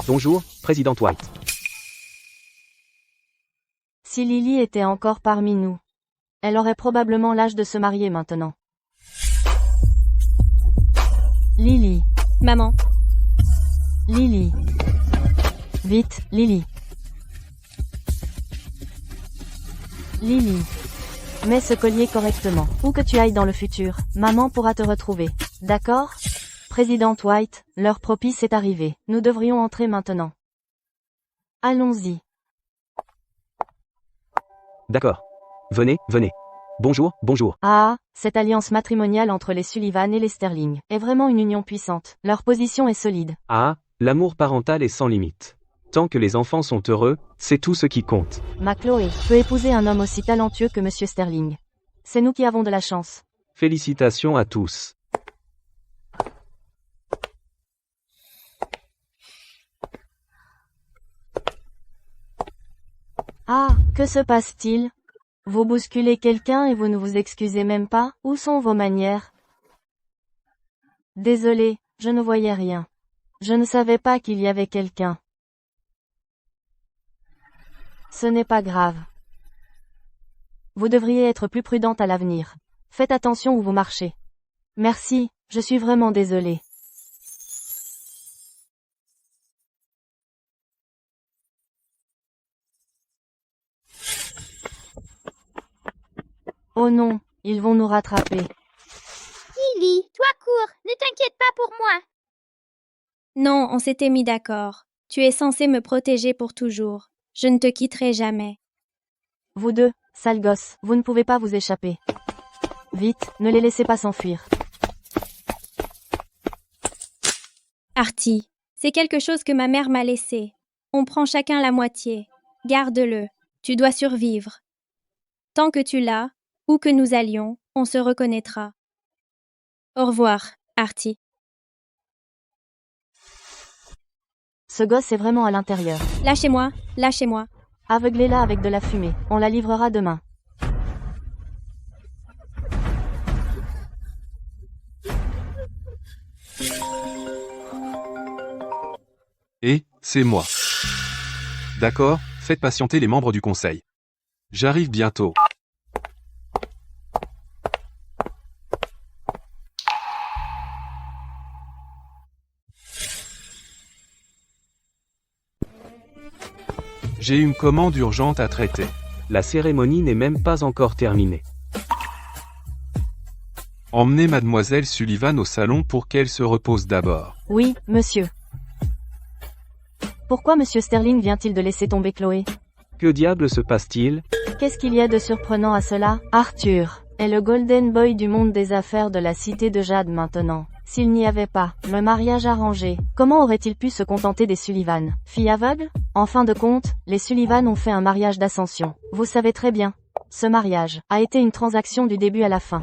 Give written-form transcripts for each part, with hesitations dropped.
Bonjour, Président White. Si Lily était encore parmi nous, elle aurait probablement l'âge de se marier maintenant. Lily. Maman. Lily. Vite, Lily. Lily. Mets ce collier correctement. Où que tu ailles dans le futur, maman pourra te retrouver. D'accord? Président White, l'heure propice est arrivée. Nous devrions entrer maintenant. Allons-y. D'accord. Venez, venez. Bonjour, bonjour. Ah, cette alliance matrimoniale entre les Sullivan et les Sterling est vraiment une union puissante. Leur position est solide. Ah, l'amour parental est sans limite. Tant que les enfants sont heureux, c'est tout ce qui compte. Ma Chloé peut épouser un homme aussi talentueux que Monsieur Sterling. C'est nous qui avons de la chance. Félicitations à tous. Ah, que se passe-t-il? Vous bousculez quelqu'un et vous ne vous excusez même pas? Où sont vos manières? Désolé, je ne voyais rien. Je ne savais pas qu'il y avait quelqu'un. Ce n'est pas grave. Vous devriez être plus prudente à l'avenir. Faites attention où vous marchez. Merci, je suis vraiment désolée. Oh non, ils vont nous rattraper. Lily, toi cours, ne t'inquiète pas pour moi. Non, on s'était mis d'accord. Tu es censé me protéger pour toujours. Je ne te quitterai jamais. Vous deux, sales gosses, vous ne pouvez pas vous échapper. Vite, ne les laissez pas s'enfuir. Artie, c'est quelque chose que ma mère m'a laissé. On prend chacun la moitié. Garde-le. Tu dois survivre. Tant que tu l'as, où que nous allions, on se reconnaîtra. Au revoir, Artie. Ce gosse est vraiment à l'intérieur. Lâchez-moi, lâchez-moi. Aveuglez-la avec de la fumée. On la livrera demain. Et, c'est moi. D'accord, faites patienter les membres du conseil. J'arrive bientôt. J'ai une commande urgente à traiter. La cérémonie n'est même pas encore terminée. Emmenez mademoiselle Sullivan au salon pour qu'elle se repose d'abord. Oui, monsieur. Pourquoi Monsieur Sterling vient-il de laisser tomber Chloé? Que diable se passe-t-il? Qu'est-ce qu'il y a de surprenant à cela? Arthur est le golden boy du monde des affaires de la cité de Jade maintenant. S'il n'y avait pas le mariage arrangé, comment aurait-il pu se contenter des Sullivan? Fille aveugle? En fin de compte, les Sullivan ont fait un mariage d'ascension. Vous savez très bien. Ce mariage a été une transaction du début à la fin.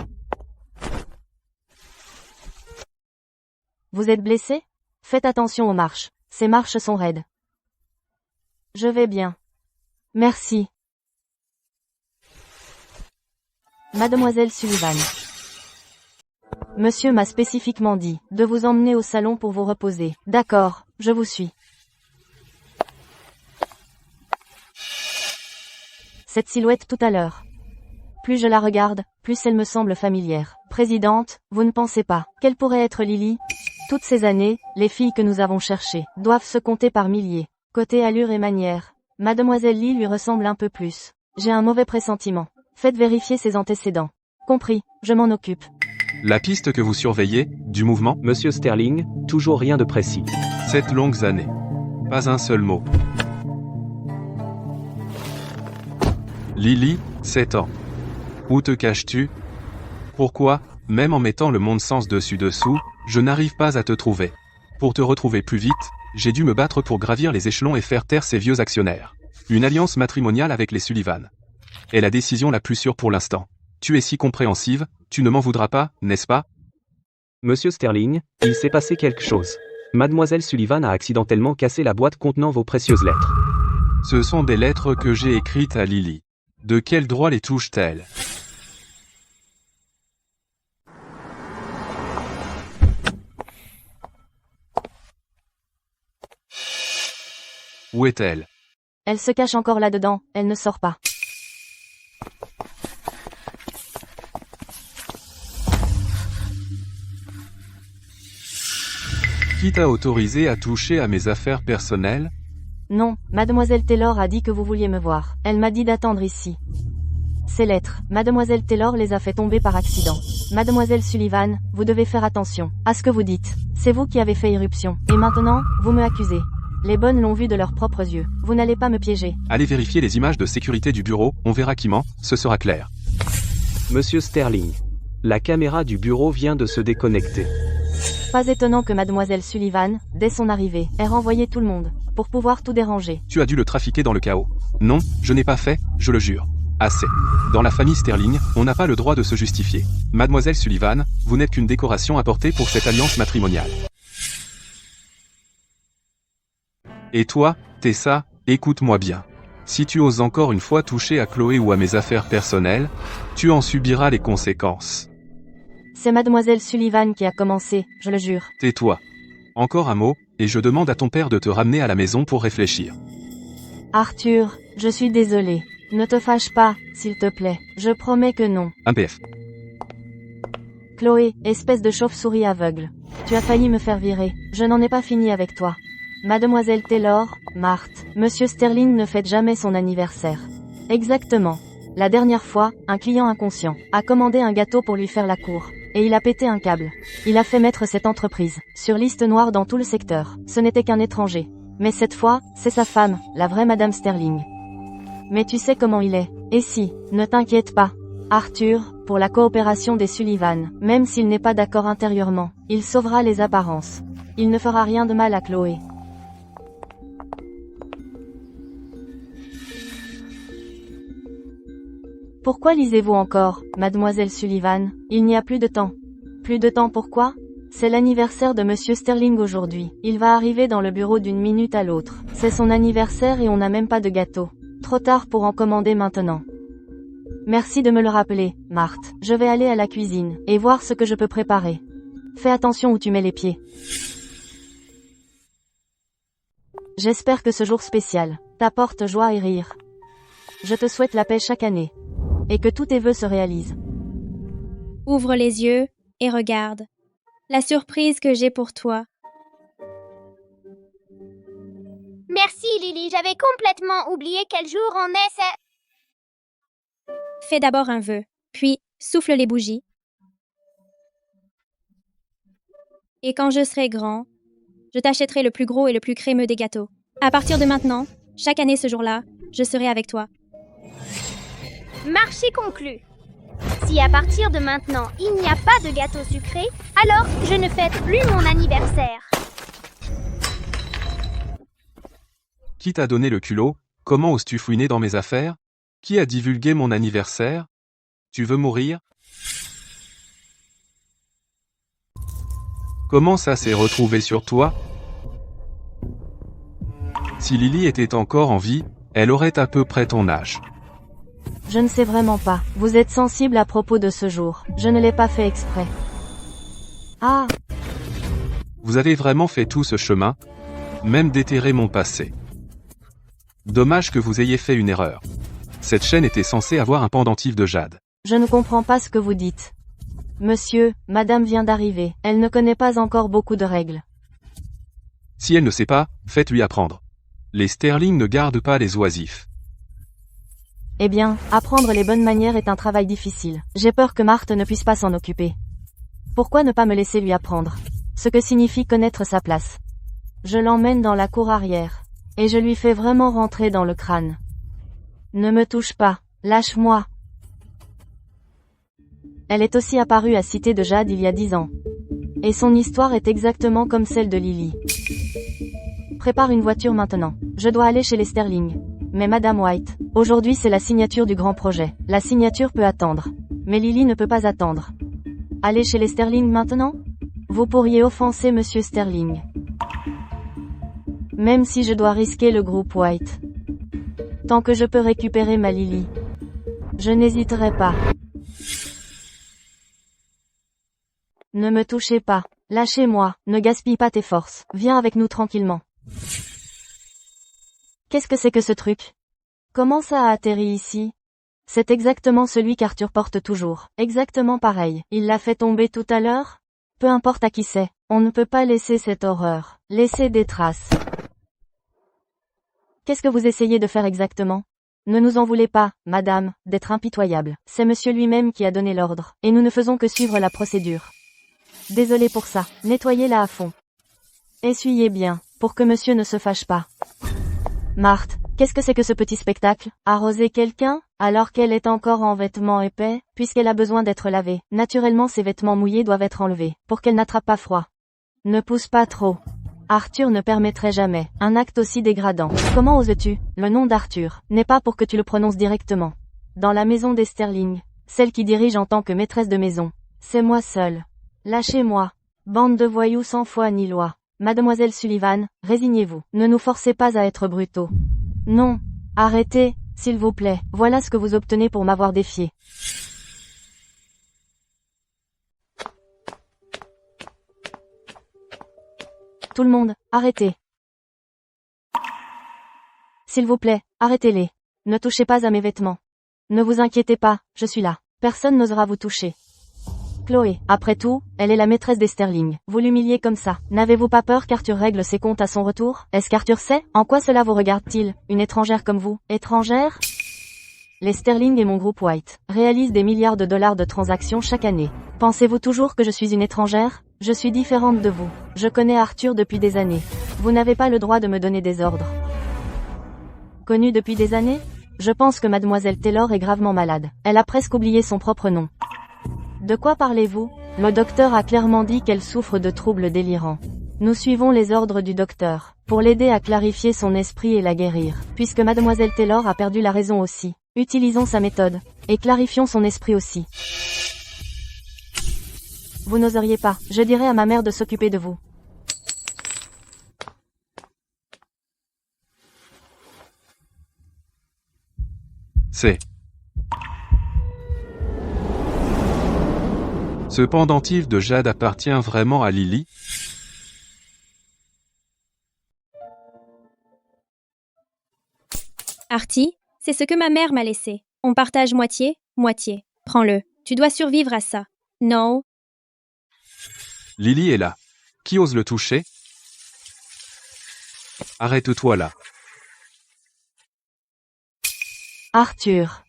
Vous êtes blessé? Faites attention aux marches. Ces marches sont raides. Je vais bien. Merci. Mademoiselle Sullivan. Monsieur m'a spécifiquement dit de vous emmener au salon pour vous reposer. D'accord, je vous suis. Cette silhouette tout à l'heure. Plus je la regarde, plus elle me semble familière. Présidente, vous ne pensez pas qu'elle pourrait être Lily? Toutes ces années, les filles que nous avons cherchées doivent se compter par milliers. Côté allure et manière, Mademoiselle Lee lui ressemble un peu plus. J'ai un mauvais pressentiment. Faites vérifier ses antécédents. Compris, je m'en occupe. La piste que vous surveillez, du mouvement, Monsieur Sterling, toujours rien de précis. 7 longues années. Pas un seul mot. Lily, 7 ans. Où te caches-tu? Pourquoi, même en mettant le monde sens dessus-dessous, je n'arrive pas à te trouver? Pour te retrouver plus vite, j'ai dû me battre pour gravir les échelons et faire taire ces vieux actionnaires. Une alliance matrimoniale avec les Sullivan est la décision la plus sûre pour l'instant. Tu es si compréhensive, tu ne m'en voudras pas, n'est-ce pas? Monsieur Sterling, il s'est passé quelque chose. Mademoiselle Sullivan a accidentellement cassé la boîte contenant vos précieuses lettres. Ce sont des lettres que j'ai écrites à Lily. De quel droit les touche-t-elle? Où est-elle? Elle se cache encore là-dedans, elle ne sort pas. Qui t'a autorisé à toucher à mes affaires personnelles? Non, mademoiselle Taylor a dit que vous vouliez me voir. Elle m'a dit d'attendre ici. Ces lettres, mademoiselle Taylor les a fait tomber par accident. Mademoiselle Sullivan, vous devez faire attention à ce que vous dites. C'est vous qui avez fait irruption. Et maintenant, vous me accusez. Les bonnes l'ont vu de leurs propres yeux. Vous n'allez pas me piéger. Allez vérifier les images de sécurité du bureau, on verra qui ment, ce sera clair. Monsieur Sterling. La caméra du bureau vient de se déconnecter. Pas étonnant que mademoiselle Sullivan, dès son arrivée, ait renvoyé tout le monde, pour pouvoir tout déranger. Tu as dû le trafiquer dans le chaos. Non, je n'ai pas fait, je le jure. Assez. Dans la famille Sterling, on n'a pas le droit de se justifier. Mademoiselle Sullivan, vous n'êtes qu'une décoration apportée pour cette alliance matrimoniale. Et toi, Tessa, écoute-moi bien. Si tu oses encore une fois toucher à Chloé ou à mes affaires personnelles, tu en subiras les conséquences. C'est mademoiselle Sullivan qui a commencé, je le jure. Tais-toi. Encore un mot, et je demande à ton père de te ramener à la maison pour réfléchir. Arthur, je suis désolée. Ne te fâche pas, s'il te plaît. Je promets que non. Un PF. Chloé, espèce de chauve-souris aveugle. Tu as failli me faire virer. Je n'en ai pas fini avec toi. Mademoiselle Taylor, Marthe, Monsieur Sterling ne fête jamais son anniversaire. Exactement. La dernière fois, un client inconscient a commandé un gâteau pour lui faire la cour. Et il a pété un câble. Il a fait mettre cette entreprise sur liste noire dans tout le secteur. Ce n'était qu'un étranger. Mais cette fois, c'est sa femme, la vraie Madame Sterling. Mais tu sais comment il est. Et si, ne t'inquiète pas. Arthur, pour la coopération des Sullivan, même s'il n'est pas d'accord intérieurement, il sauvera les apparences. Il ne fera rien de mal à Chloé. Pourquoi lisez-vous encore, mademoiselle Sullivan? Il n'y a plus de temps. Plus de temps pourquoi? C'est l'anniversaire de Monsieur Sterling aujourd'hui. Il va arriver dans le bureau d'une minute à l'autre. C'est son anniversaire et on n'a même pas de gâteau. Trop tard pour en commander maintenant. Merci de me le rappeler, Marthe. Je vais aller à la cuisine, et voir ce que je peux préparer. Fais attention où tu mets les pieds. J'espère que ce jour spécial t'apporte joie et rire. Je te souhaite la paix chaque année. Et que tous tes vœux se réalisent. Ouvre les yeux et regarde. La surprise que j'ai pour toi. Merci Lily, j'avais complètement oublié quel jour on est, c'est... Fais d'abord un vœu, puis souffle les bougies. Et quand je serai grand, je t'achèterai le plus gros et le plus crémeux des gâteaux. À partir de maintenant, chaque année ce jour-là, je serai avec toi. Marché conclu. Si à partir de maintenant, il n'y a pas de gâteau sucré, alors je ne fête plus mon anniversaire. Qui t'a donné le culot? Comment oses-tu fouiner dans mes affaires? Qui a divulgué mon anniversaire? Tu veux mourir? Comment ça s'est retrouvé sur toi? Si Lily était encore en vie, elle aurait à peu près ton âge. Je ne sais vraiment pas. Vous êtes sensible à propos de ce jour. Je ne l'ai pas fait exprès. Ah! Vous avez vraiment fait tout ce chemin? Même déterrer mon passé. Dommage que vous ayez fait une erreur. Cette chaîne était censée avoir un pendentif de jade. Je ne comprends pas ce que vous dites. Monsieur, madame vient d'arriver. Elle ne connaît pas encore beaucoup de règles. Si elle ne sait pas, faites-lui apprendre. Les Sterling ne gardent pas les oisifs. Eh bien, apprendre les bonnes manières est un travail difficile. J'ai peur que Marthe ne puisse pas s'en occuper. Pourquoi ne pas me laisser lui apprendre ce que signifie connaître sa place? Je l'emmène dans la cour arrière. Et je lui fais vraiment rentrer dans le crâne. Ne me touche pas. Lâche-moi. Elle est aussi apparue à Cité de Jade il y a 10 ans. Et son histoire est exactement comme celle de Lily. Prépare une voiture maintenant. Je dois aller chez les Sterling. Mais Madame White, aujourd'hui c'est la signature du grand projet. La signature peut attendre. Mais Lily ne peut pas attendre. Aller chez les Sterling maintenant? Vous pourriez offenser Monsieur Sterling. Même si je dois risquer le groupe White. Tant que je peux récupérer ma Lily. Je n'hésiterai pas. Ne me touchez pas. Lâchez-moi. Ne gaspille pas tes forces. Viens avec nous tranquillement. Qu'est-ce que c'est que ce truc? Comment ça a atterri ici? C'est exactement celui qu'Arthur porte toujours. Exactement pareil. Il l'a fait tomber tout à l'heure? Peu importe à qui c'est. On ne peut pas laisser cette horreur. Laisser des traces. Qu'est-ce que vous essayez de faire exactement? Ne nous en voulez pas, madame, d'être impitoyable. C'est monsieur lui-même qui a donné l'ordre. Et nous ne faisons que suivre la procédure. Désolé pour ça. Nettoyez-la à fond. Essuyez bien, pour que monsieur ne se fâche pas. Marthe, qu'est-ce que c'est que ce petit spectacle? Arroser quelqu'un, alors qu'elle est encore en vêtements épais, puisqu'elle a besoin d'être lavée. Naturellement ses vêtements mouillés doivent être enlevés, pour qu'elle n'attrape pas froid. Ne pousse pas trop. Arthur ne permettrait jamais un acte aussi dégradant. Comment oses-tu? Le nom d'Arthur n'est pas pour que tu le prononces directement. Dans la maison des Sterling, celle qui dirige en tant que maîtresse de maison, c'est moi seule. Lâchez-moi. Bande de voyous sans foi ni loi. Mademoiselle Sullivan, résignez-vous. Ne nous forcez pas à être brutaux. Non. Arrêtez, s'il vous plaît. Voilà ce que vous obtenez pour m'avoir défié. Tout le monde, arrêtez. S'il vous plaît, arrêtez-les. Ne touchez pas à mes vêtements. Ne vous inquiétez pas, je suis là. Personne n'osera vous toucher. Chloé, après tout, elle est la maîtresse des Sterling. Vous l'humiliez comme ça. N'avez-vous pas peur qu'Arthur règle ses comptes à son retour? Est-ce qu'Arthur sait? En quoi cela vous regarde-t-il? Une étrangère comme vous? Étrangère? Les Sterling et mon groupe White réalisent des milliards de dollars de transactions chaque année. Pensez-vous toujours que je suis une étrangère? Je suis différente de vous. Je connais Arthur depuis des années. Vous n'avez pas le droit de me donner des ordres. Connu depuis des années? Je pense que mademoiselle Taylor est gravement malade. Elle a presque oublié son propre nom. De quoi parlez-vous? Le docteur a clairement dit qu'elle souffre de troubles délirants. Nous suivons les ordres du docteur, pour l'aider à clarifier son esprit et la guérir, puisque mademoiselle Taylor a perdu la raison aussi. Utilisons sa méthode, et clarifions son esprit aussi. Vous n'oseriez pas, je dirais à ma mère de s'occuper de vous. C'est. Ce pendentif de jade appartient vraiment à Lily? Artie, c'est ce que ma mère m'a laissé. On partage moitié, moitié. Prends-le. Tu dois survivre à ça. Non. Lily est là. Qui ose le toucher? Arrête-toi là. Arthur.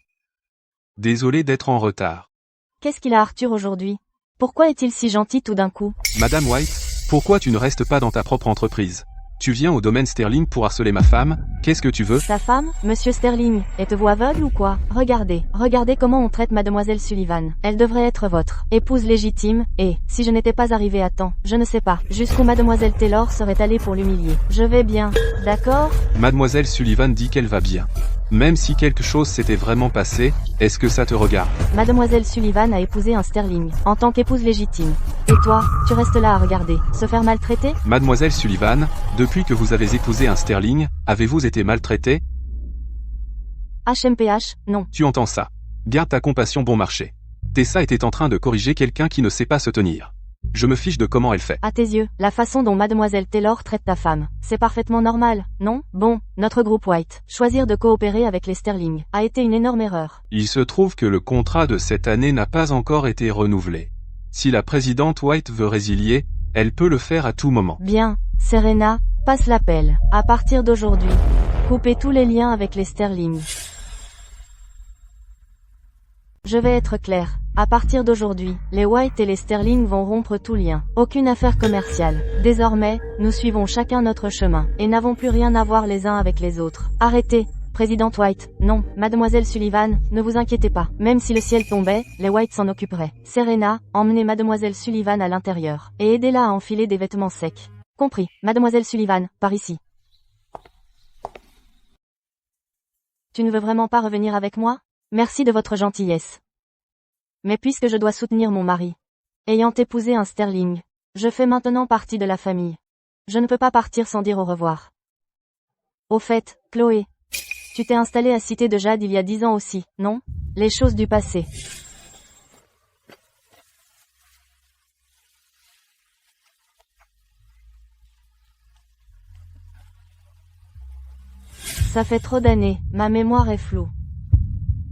Désolé d'être en retard. Qu'est-ce qu'il a Arthur aujourd'hui? Pourquoi est-il si gentil tout d'un coup? Madame White, pourquoi tu ne restes pas dans ta propre entreprise? Tu viens au domaine Sterling pour harceler ma femme? Qu'est-ce que tu veux? Sa femme? Monsieur Sterling, êtes-vous aveugle ou quoi? Regardez comment on traite mademoiselle Sullivan. Elle devrait être votre épouse légitime, et, si je n'étais pas arrivé à temps, je ne sais pas, jusqu'où mademoiselle Taylor serait allée pour l'humilier. Je vais bien, d'accord? Mademoiselle Sullivan dit qu'elle va bien. Même si quelque chose s'était vraiment passé, est-ce que ça te regarde? Mademoiselle Sullivan a épousé un Sterling, en tant qu'épouse légitime. Et toi, tu restes là à regarder, se faire maltraiter? Mademoiselle Sullivan, depuis que vous avez épousé un Sterling, avez-vous été maltraitée? HMPH, non. Tu entends ça? Garde ta compassion bon marché. Tessa était en train de corriger quelqu'un qui ne sait pas se tenir. Je me fiche de comment elle fait. À tes yeux, la façon dont mademoiselle Taylor traite ta femme, c'est parfaitement normal, non? Bon, notre groupe White, choisir de coopérer avec les Sterling, a été une énorme erreur. Il se trouve que le contrat de cette année n'a pas encore été renouvelé. Si la présidente White veut résilier, elle peut le faire à tout moment. Bien, Serena, passe l'appel. À partir d'aujourd'hui, coupez tous les liens avec les Sterling. Je vais être clair. À partir d'aujourd'hui, les White et les Sterling vont rompre tout lien. Aucune affaire commerciale. Désormais, nous suivons chacun notre chemin, et n'avons plus rien à voir les uns avec les autres. Arrêtez, Présidente White. Non, mademoiselle Sullivan, ne vous inquiétez pas. Même si le ciel tombait, les White s'en occuperaient. Serena, emmenez mademoiselle Sullivan à l'intérieur, et aidez-la à enfiler des vêtements secs. Compris. Mademoiselle Sullivan, par ici. Tu ne veux vraiment pas revenir avec moi? Merci de votre gentillesse. Mais puisque je dois soutenir mon mari, ayant épousé un Sterling, je fais maintenant partie de la famille. Je ne peux pas partir sans dire au revoir. Au fait, Chloé, tu t'es installée à Cité de Jade il y a 10 ans aussi, non? Les choses du passé. Ça fait trop d'années, ma mémoire est floue.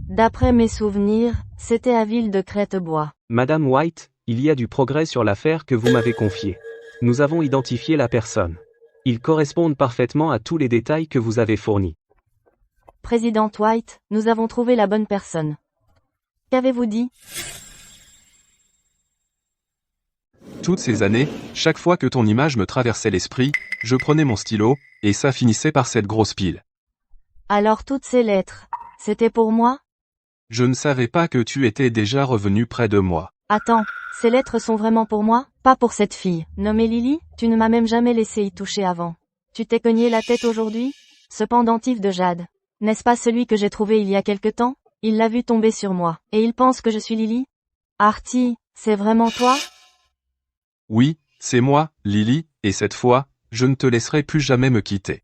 D'après mes souvenirs, c'était à Ville de Crête-Bois. Madame White, il y a du progrès sur l'affaire que vous m'avez confiée. Nous avons identifié la personne. Ils correspondent parfaitement à tous les détails que vous avez fournis. Président White, nous avons trouvé la bonne personne. Qu'avez-vous dit? Toutes ces années, chaque fois que ton image me traversait l'esprit, je prenais mon stylo, et ça finissait par cette grosse pile. Alors toutes ces lettres, c'était pour moi? Je ne savais pas que tu étais déjà revenu près de moi. Attends, ces lettres sont vraiment pour moi, pas pour cette fille. Nommée Lily, tu ne m'as même jamais laissé y toucher avant. Tu t'es cogné la tête aujourd'hui? Ce pendentif de jade. N'est-ce pas celui que j'ai trouvé il y a quelque temps? Il l'a vu tomber sur moi, et il pense que je suis Lily? Artie, c'est vraiment toi? Oui, c'est moi, Lily, et cette fois, je ne te laisserai plus jamais me quitter.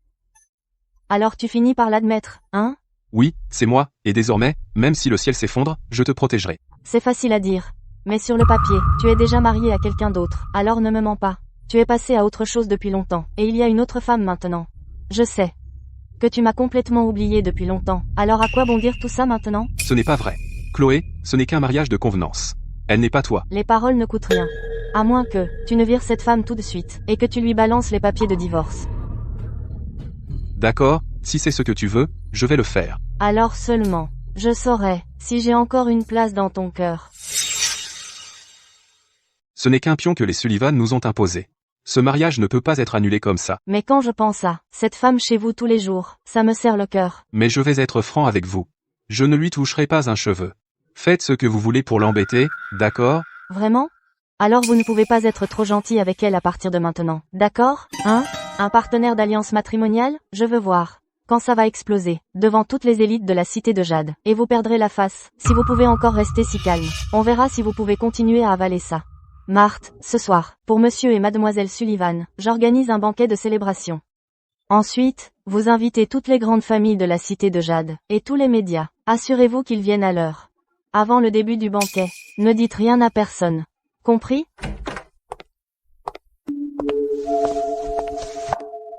Alors tu finis par l'admettre, hein? Oui, c'est moi, et désormais, même si le ciel s'effondre, je te protégerai. C'est facile à dire. Mais sur le papier, tu es déjà marié à quelqu'un d'autre, alors ne me mens pas. Tu es passé à autre chose depuis longtemps, et il y a une autre femme maintenant. Je sais que tu m'as complètement oublié depuis longtemps, alors à quoi bon dire tout ça maintenant? Ce n'est pas vrai. Chloé, ce n'est qu'un mariage de convenance. Elle n'est pas toi. Les paroles ne coûtent rien. À moins que, tu ne vires cette femme tout de suite, et que tu lui balances les papiers de divorce. D'accord, si c'est ce que tu veux, je vais le faire. Alors seulement, je saurai, si j'ai encore une place dans ton cœur. Ce n'est qu'un pion que les Sullivan nous ont imposé. Ce mariage ne peut pas être annulé comme ça. Mais quand je pense à cette femme chez vous tous les jours, ça me serre le cœur. Mais je vais être franc avec vous. Je ne lui toucherai pas un cheveu. Faites ce que vous voulez pour l'embêter, d'accord? Vraiment? Alors vous ne pouvez pas être trop gentil avec elle à partir de maintenant, d'accord? Hein? Un partenaire d'alliance matrimoniale? Je veux voir. Quand ça va exploser, devant toutes les élites de la cité de Jade, et vous perdrez la face, si vous pouvez encore rester si calme. On verra si vous pouvez continuer à avaler ça. Marthe, ce soir, pour monsieur et mademoiselle Sullivan, j'organise un banquet de célébration. Ensuite, vous invitez toutes les grandes familles de la cité de Jade, et tous les médias. Assurez-vous qu'ils viennent à l'heure. Avant le début du banquet, ne dites rien à personne. Compris?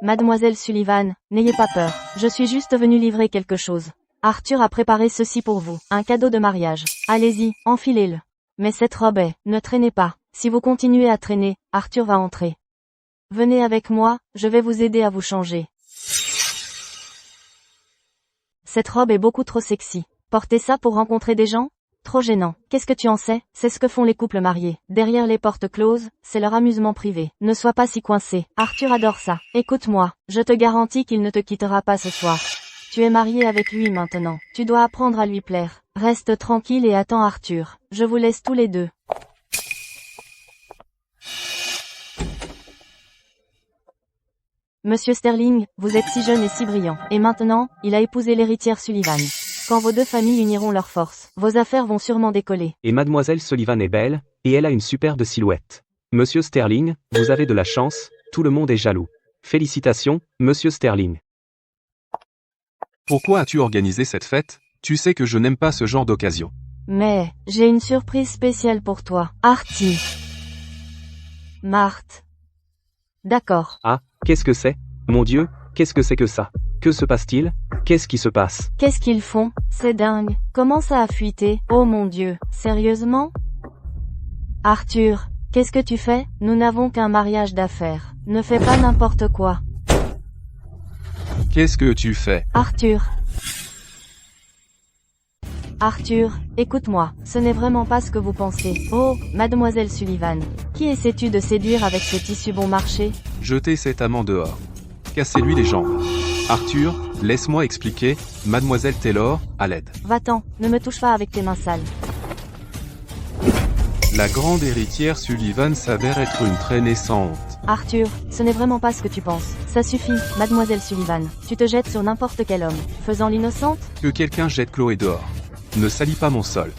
Mademoiselle Sullivan, n'ayez pas peur, je suis juste venue livrer quelque chose. Arthur a préparé ceci pour vous, un cadeau de mariage. Allez-y, enfilez-le. Mais cette robe est, ne traînez pas. Si vous continuez à traîner, Arthur va entrer. Venez avec moi, je vais vous aider à vous changer. Cette robe est beaucoup trop sexy. Portez ça pour rencontrer des gens? Trop gênant. Qu'est-ce que tu en sais? C'est ce que font les couples mariés. Derrière les portes closes, c'est leur amusement privé. Ne sois pas si coincé. Arthur adore ça. Écoute-moi, je te garantis qu'il ne te quittera pas ce soir. Tu es marié avec lui maintenant. Tu dois apprendre à lui plaire. Reste tranquille et attends Arthur. Je vous laisse tous les deux. Monsieur Sterling, vous êtes si jeune et si brillant. Et maintenant, il a épousé l'héritière Sullivan. Quand vos deux familles uniront leurs forces, vos affaires vont sûrement décoller. Et mademoiselle Sullivan est belle, et elle a une superbe silhouette. Monsieur Sterling, vous avez de la chance, tout le monde est jaloux. Félicitations, monsieur Sterling. Pourquoi as-tu organisé cette fête? Tu sais que je n'aime pas ce genre d'occasion. Mais, j'ai une surprise spéciale pour toi. Artie. Marthe. D'accord. Ah, qu'est-ce que c'est? Mon Dieu, qu'est-ce que c'est que ça? Que se passe-t-il? Qu'est-ce qui se passe? Qu'est-ce qu'ils font? C'est dingue. Comment ça a fuité? Oh mon Dieu. Sérieusement? Arthur, qu'est-ce que tu fais? Nous n'avons qu'un mariage d'affaires. Ne fais pas n'importe quoi. Qu'est-ce que tu fais? Arthur. Arthur, écoute-moi, ce n'est vraiment pas ce que vous pensez. Oh, mademoiselle Sullivan, qui essaies-tu de séduire avec ce tissu bon marché? Jetez cet amant dehors. Cassez-lui les jambes. Arthur, laisse-moi expliquer, mademoiselle Taylor, à l'aide. Va-t'en, ne me touche pas avec tes mains sales. La grande héritière Sullivan s'avère être une très naissante. Arthur, ce n'est vraiment pas ce que tu penses. Ça suffit, mademoiselle Sullivan. Tu te jettes sur n'importe quel homme, faisant l'innocente? Que quelqu'un jette Chloé dehors. Ne salis pas mon sol.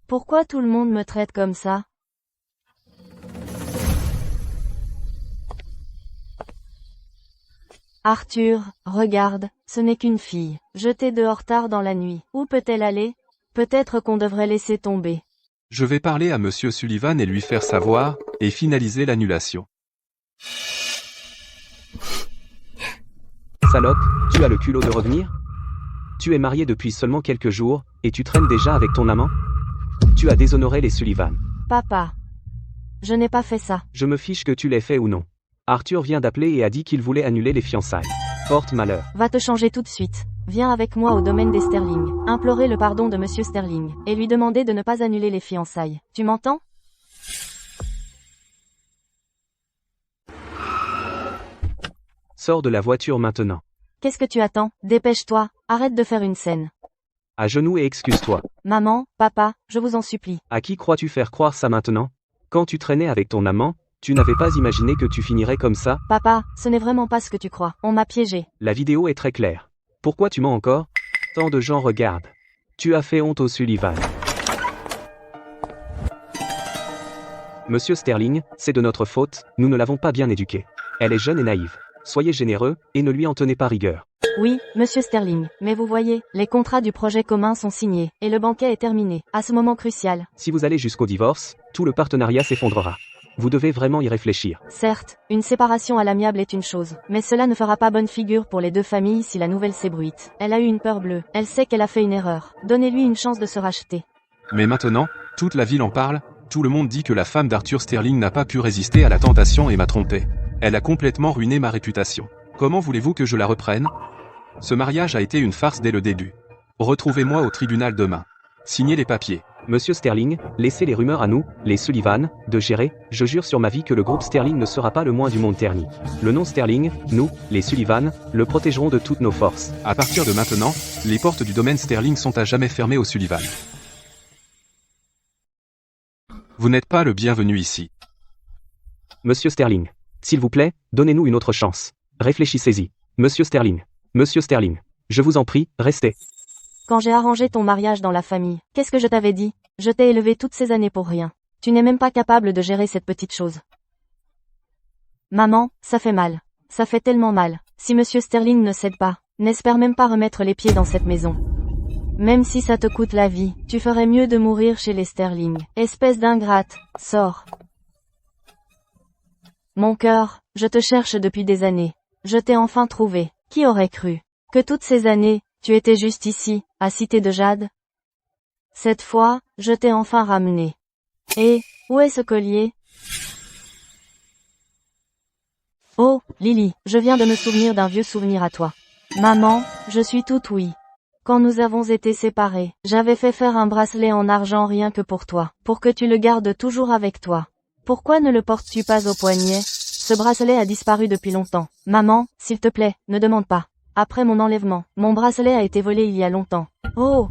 Pourquoi tout le monde me traite comme ça? Arthur, regarde, ce n'est qu'une fille. Jetée dehors tard dans la nuit. Où peut-elle aller? Peut-être qu'on devrait laisser tomber. Je vais parler à Monsieur Sullivan et lui faire savoir, et finaliser l'annulation. Salope, tu as le culot de revenir? Tu es marié depuis seulement quelques jours, et tu traînes déjà avec ton amant? Tu as déshonoré les Sullivan. Papa. Je n'ai pas fait ça. Je me fiche que tu l'aies fait ou non. Arthur vient d'appeler et a dit qu'il voulait annuler les fiançailles. Porte malheur. Va te changer tout de suite. Viens avec moi au domaine des Sterling. Implorer le pardon de Monsieur Sterling. Et lui demander de ne pas annuler les fiançailles. Tu m'entends? Sors de la voiture maintenant. Qu'est-ce que tu attends? Dépêche-toi. Arrête de faire une scène. À genoux et excuse-toi. Maman, papa, je vous en supplie. À qui crois-tu faire croire ça maintenant? Quand tu traînais avec ton amant, tu n'avais pas imaginé que tu finirais comme ça? Papa, ce n'est vraiment pas ce que tu crois. On m'a piégé. La vidéo est très claire. Pourquoi tu mens encore? Tant de gens regardent. Tu as fait honte aux Sullivan. Monsieur Sterling, c'est de notre faute, nous ne l'avons pas bien éduquée. Elle est jeune et naïve. Soyez généreux, et ne lui en tenez pas rigueur. Oui, Monsieur Sterling, mais vous voyez, les contrats du projet commun sont signés, et le banquet est terminé, à ce moment crucial. Si vous allez jusqu'au divorce, tout le partenariat s'effondrera. Vous devez vraiment y réfléchir. Certes, une séparation à l'amiable est une chose, mais cela ne fera pas bonne figure pour les deux familles si la nouvelle s'ébruite. Elle a eu une peur bleue, elle sait qu'elle a fait une erreur. Donnez-lui une chance de se racheter. Mais maintenant, toute la ville en parle, tout le monde dit que la femme d'Arthur Sterling n'a pas pu résister à la tentation et m'a trompé. Elle a complètement ruiné ma réputation. Comment voulez-vous que je la reprenne? Ce mariage a été une farce dès le début. Retrouvez-moi au tribunal demain. Signez les papiers. Monsieur Sterling, laissez les rumeurs à nous, les Sullivan, de gérer. Je jure sur ma vie que le groupe Sterling ne sera pas le moins du monde terni. Le nom Sterling, nous, les Sullivan, le protégerons de toutes nos forces. À partir de maintenant, les portes du domaine Sterling sont à jamais fermées aux Sullivan. Vous n'êtes pas le bienvenu ici. Monsieur Sterling, s'il vous plaît, donnez-nous une autre chance. Réfléchissez-y. Monsieur Sterling, je vous en prie, restez. Quand j'ai arrangé ton mariage dans la famille, qu'est-ce que je t'avais dit? Je t'ai élevé toutes ces années pour rien. Tu n'es même pas capable de gérer cette petite chose. Maman, ça fait mal. Ça fait tellement mal. Si Monsieur Sterling ne cède pas, n'espère même pas remettre les pieds dans cette maison. Même si ça te coûte la vie, tu ferais mieux de mourir chez les Sterling. Espèce d'ingrate, sors. Mon cœur, je te cherche depuis des années. Je t'ai enfin trouvé. Qui aurait cru que toutes ces années, tu étais juste ici, à Cité de Jade? Cette fois, je t'ai enfin ramené. Et, où est ce collier? Oh, Lily, je viens de me souvenir d'un vieux souvenir à toi. Maman, je suis toute oui. Quand nous avons été séparés, j'avais fait faire un bracelet en argent rien que pour toi, pour que tu le gardes toujours avec toi. Pourquoi ne le portes-tu pas au poignet? Ce bracelet a disparu depuis longtemps. Maman, s'il te plaît, ne demande pas. Après mon enlèvement, mon bracelet a été volé il y a longtemps. Oh!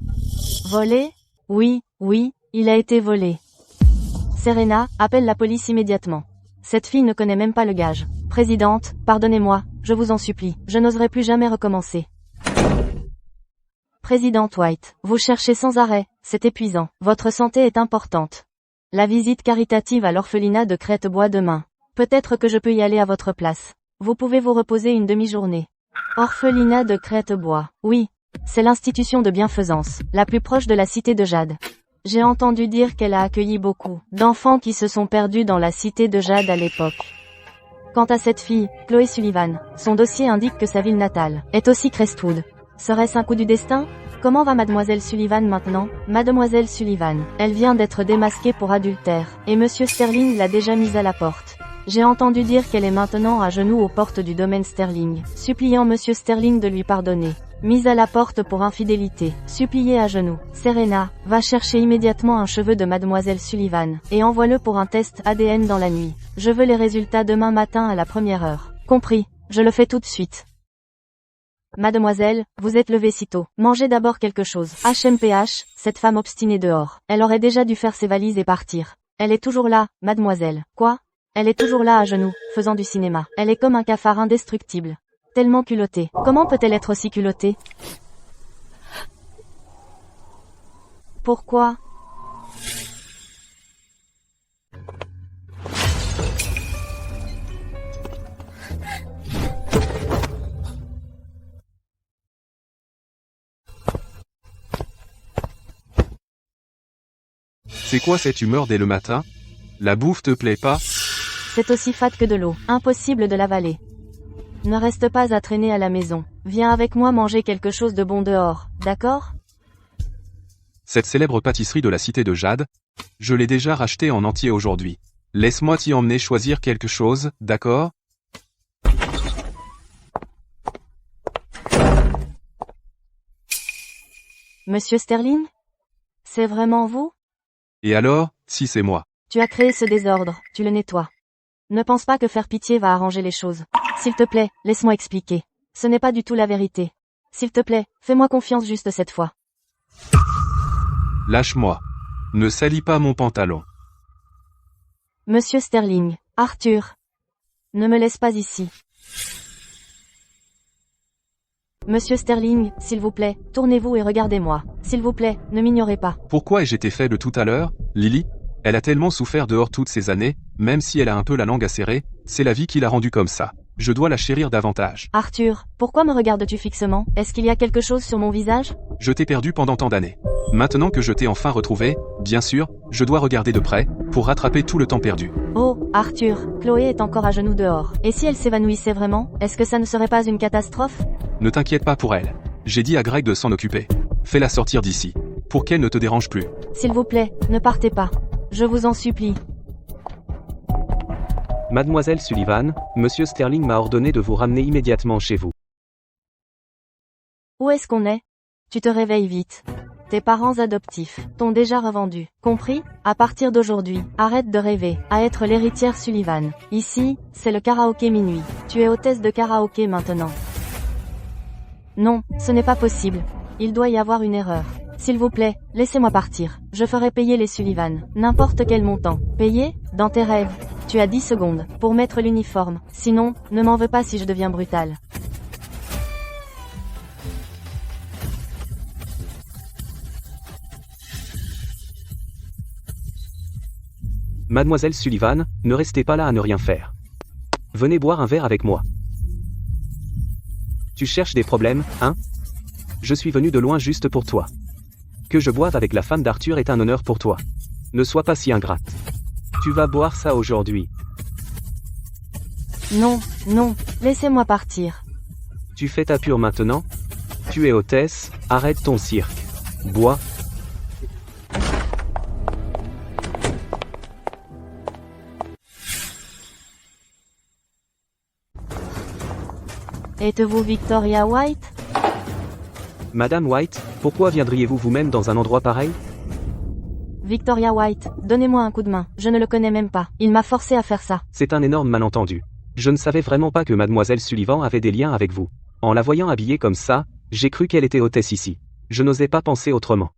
Volé? Oui, il a été volé. Serena, appelle la police immédiatement. Cette fille ne connaît même pas le gage. Présidente, pardonnez-moi, je vous en supplie, je n'oserai plus jamais recommencer. Présidente White, vous cherchez sans arrêt, c'est épuisant. Votre santé est importante. La visite caritative à l'orphelinat de Crête-Bois demain. Peut-être que je peux y aller à votre place. Vous pouvez vous reposer une demi-journée. Orphelinat de Crête-Bois. Oui, c'est l'institution de bienfaisance, la plus proche de la Cité de Jade. J'ai entendu dire qu'elle a accueilli beaucoup d'enfants qui se sont perdus dans la Cité de Jade à l'époque. Quant à cette fille, Chloé Sullivan, son dossier indique que sa ville natale est aussi Crestwood. Serait-ce un coup du destin? Comment va Mademoiselle Sullivan maintenant? Mademoiselle Sullivan, elle vient d'être démasquée pour adultère, et Monsieur Sterling l'a déjà mise à la porte. J'ai entendu dire qu'elle est maintenant à genoux aux portes du domaine Sterling, suppliant Monsieur Sterling de lui pardonner. Mise à la porte pour infidélité, suppliée à genoux. Serena, va chercher immédiatement un cheveu de Mademoiselle Sullivan, et envoie-le pour un test ADN dans la nuit. Je veux les résultats demain matin à la première heure. Compris, je le fais tout de suite. Mademoiselle, vous êtes levée si tôt. Mangez d'abord quelque chose. HMPH, cette femme obstinée dehors. Elle aurait déjà dû faire ses valises et partir. Elle est toujours là, mademoiselle. Quoi? Elle est toujours là à genoux, faisant du cinéma. Elle est comme un cafard indestructible. Tellement culottée. Comment peut-elle être aussi culottée? Pourquoi? C'est quoi cette humeur dès le matin? La bouffe te plaît pas? C'est aussi fade que de l'eau. Impossible de l'avaler. Ne reste pas à traîner à la maison. Viens avec moi manger quelque chose de bon dehors, d'accord? Cette célèbre pâtisserie de la cité de Jade, je l'ai déjà rachetée en entier aujourd'hui. Laisse-moi t'y emmener choisir quelque chose, d'accord? Monsieur Sterling? C'est vraiment vous? Et alors, si c'est moi? Tu as créé ce désordre, tu le nettoies. Ne pense pas que faire pitié va arranger les choses. S'il te plaît, laisse-moi expliquer. Ce n'est pas du tout la vérité. S'il te plaît, fais-moi confiance juste cette fois. Lâche-moi. Ne salis pas mon pantalon. Monsieur Sterling, Arthur. Ne me laisse pas ici. Monsieur Sterling, s'il vous plaît, tournez-vous et regardez-moi. S'il vous plaît, ne m'ignorez pas. Pourquoi ai-je été faible tout à l'heure, Lily? Elle a tellement souffert dehors toutes ces années, même si elle a un peu la langue acérée, c'est la vie qui l'a rendue comme ça. Je dois la chérir davantage. Arthur, pourquoi me regardes-tu fixement? Est-ce qu'il y a quelque chose sur mon visage? Je t'ai perdu pendant tant d'années. Maintenant que je t'ai enfin retrouvé, bien sûr, je dois regarder de près, pour rattraper tout le temps perdu. Oh, Arthur, Chloé est encore à genoux dehors. Et si elle s'évanouissait vraiment, est-ce que ça ne serait pas une catastrophe? Ne t'inquiète pas pour elle. J'ai dit à Greg de s'en occuper. Fais-la sortir d'ici. Pour qu'elle ne te dérange plus. S'il vous plaît, ne partez pas. Je vous en supplie. Mademoiselle Sullivan, Monsieur Sterling m'a ordonné de vous ramener immédiatement chez vous. Où est-ce qu'on est? Tu te réveilles vite. Tes parents adoptifs t'ont déjà revendu. Compris? À partir d'aujourd'hui, arrête de rêver à être l'héritière Sullivan. Ici, c'est le karaoké minuit. Tu es hôtesse de karaoké maintenant. Non, ce n'est pas possible. Il doit y avoir une erreur. S'il vous plaît, laissez-moi partir. Je ferai payer les Sullivan. N'importe quel montant. Payer? Dans tes rêves. Tu as 10 secondes pour mettre l'uniforme. Sinon, ne m'en veux pas si je deviens brutale. Mademoiselle Sullivan, ne restez pas là à ne rien faire. Venez boire un verre avec moi. Tu cherches des problèmes, hein? Je suis venu de loin juste pour toi. Que je boive avec la femme d'Arthur est un honneur pour toi. Ne sois pas si ingrate. Tu vas boire ça aujourd'hui. Non, non, laissez-moi partir. Tu fais ta pure maintenant? Tu es hôtesse, arrête ton cirque. Bois. Êtes-vous Victoria White? Madame White, pourquoi viendriez-vous vous-même dans un endroit pareil? Victoria White, donnez-moi un coup de main, je ne le connais même pas. Il m'a forcé à faire ça. C'est un énorme malentendu. Je ne savais vraiment pas que Mademoiselle Sullivan avait des liens avec vous. En la voyant habillée comme ça, j'ai cru qu'elle était hôtesse ici. Je n'osais pas penser autrement.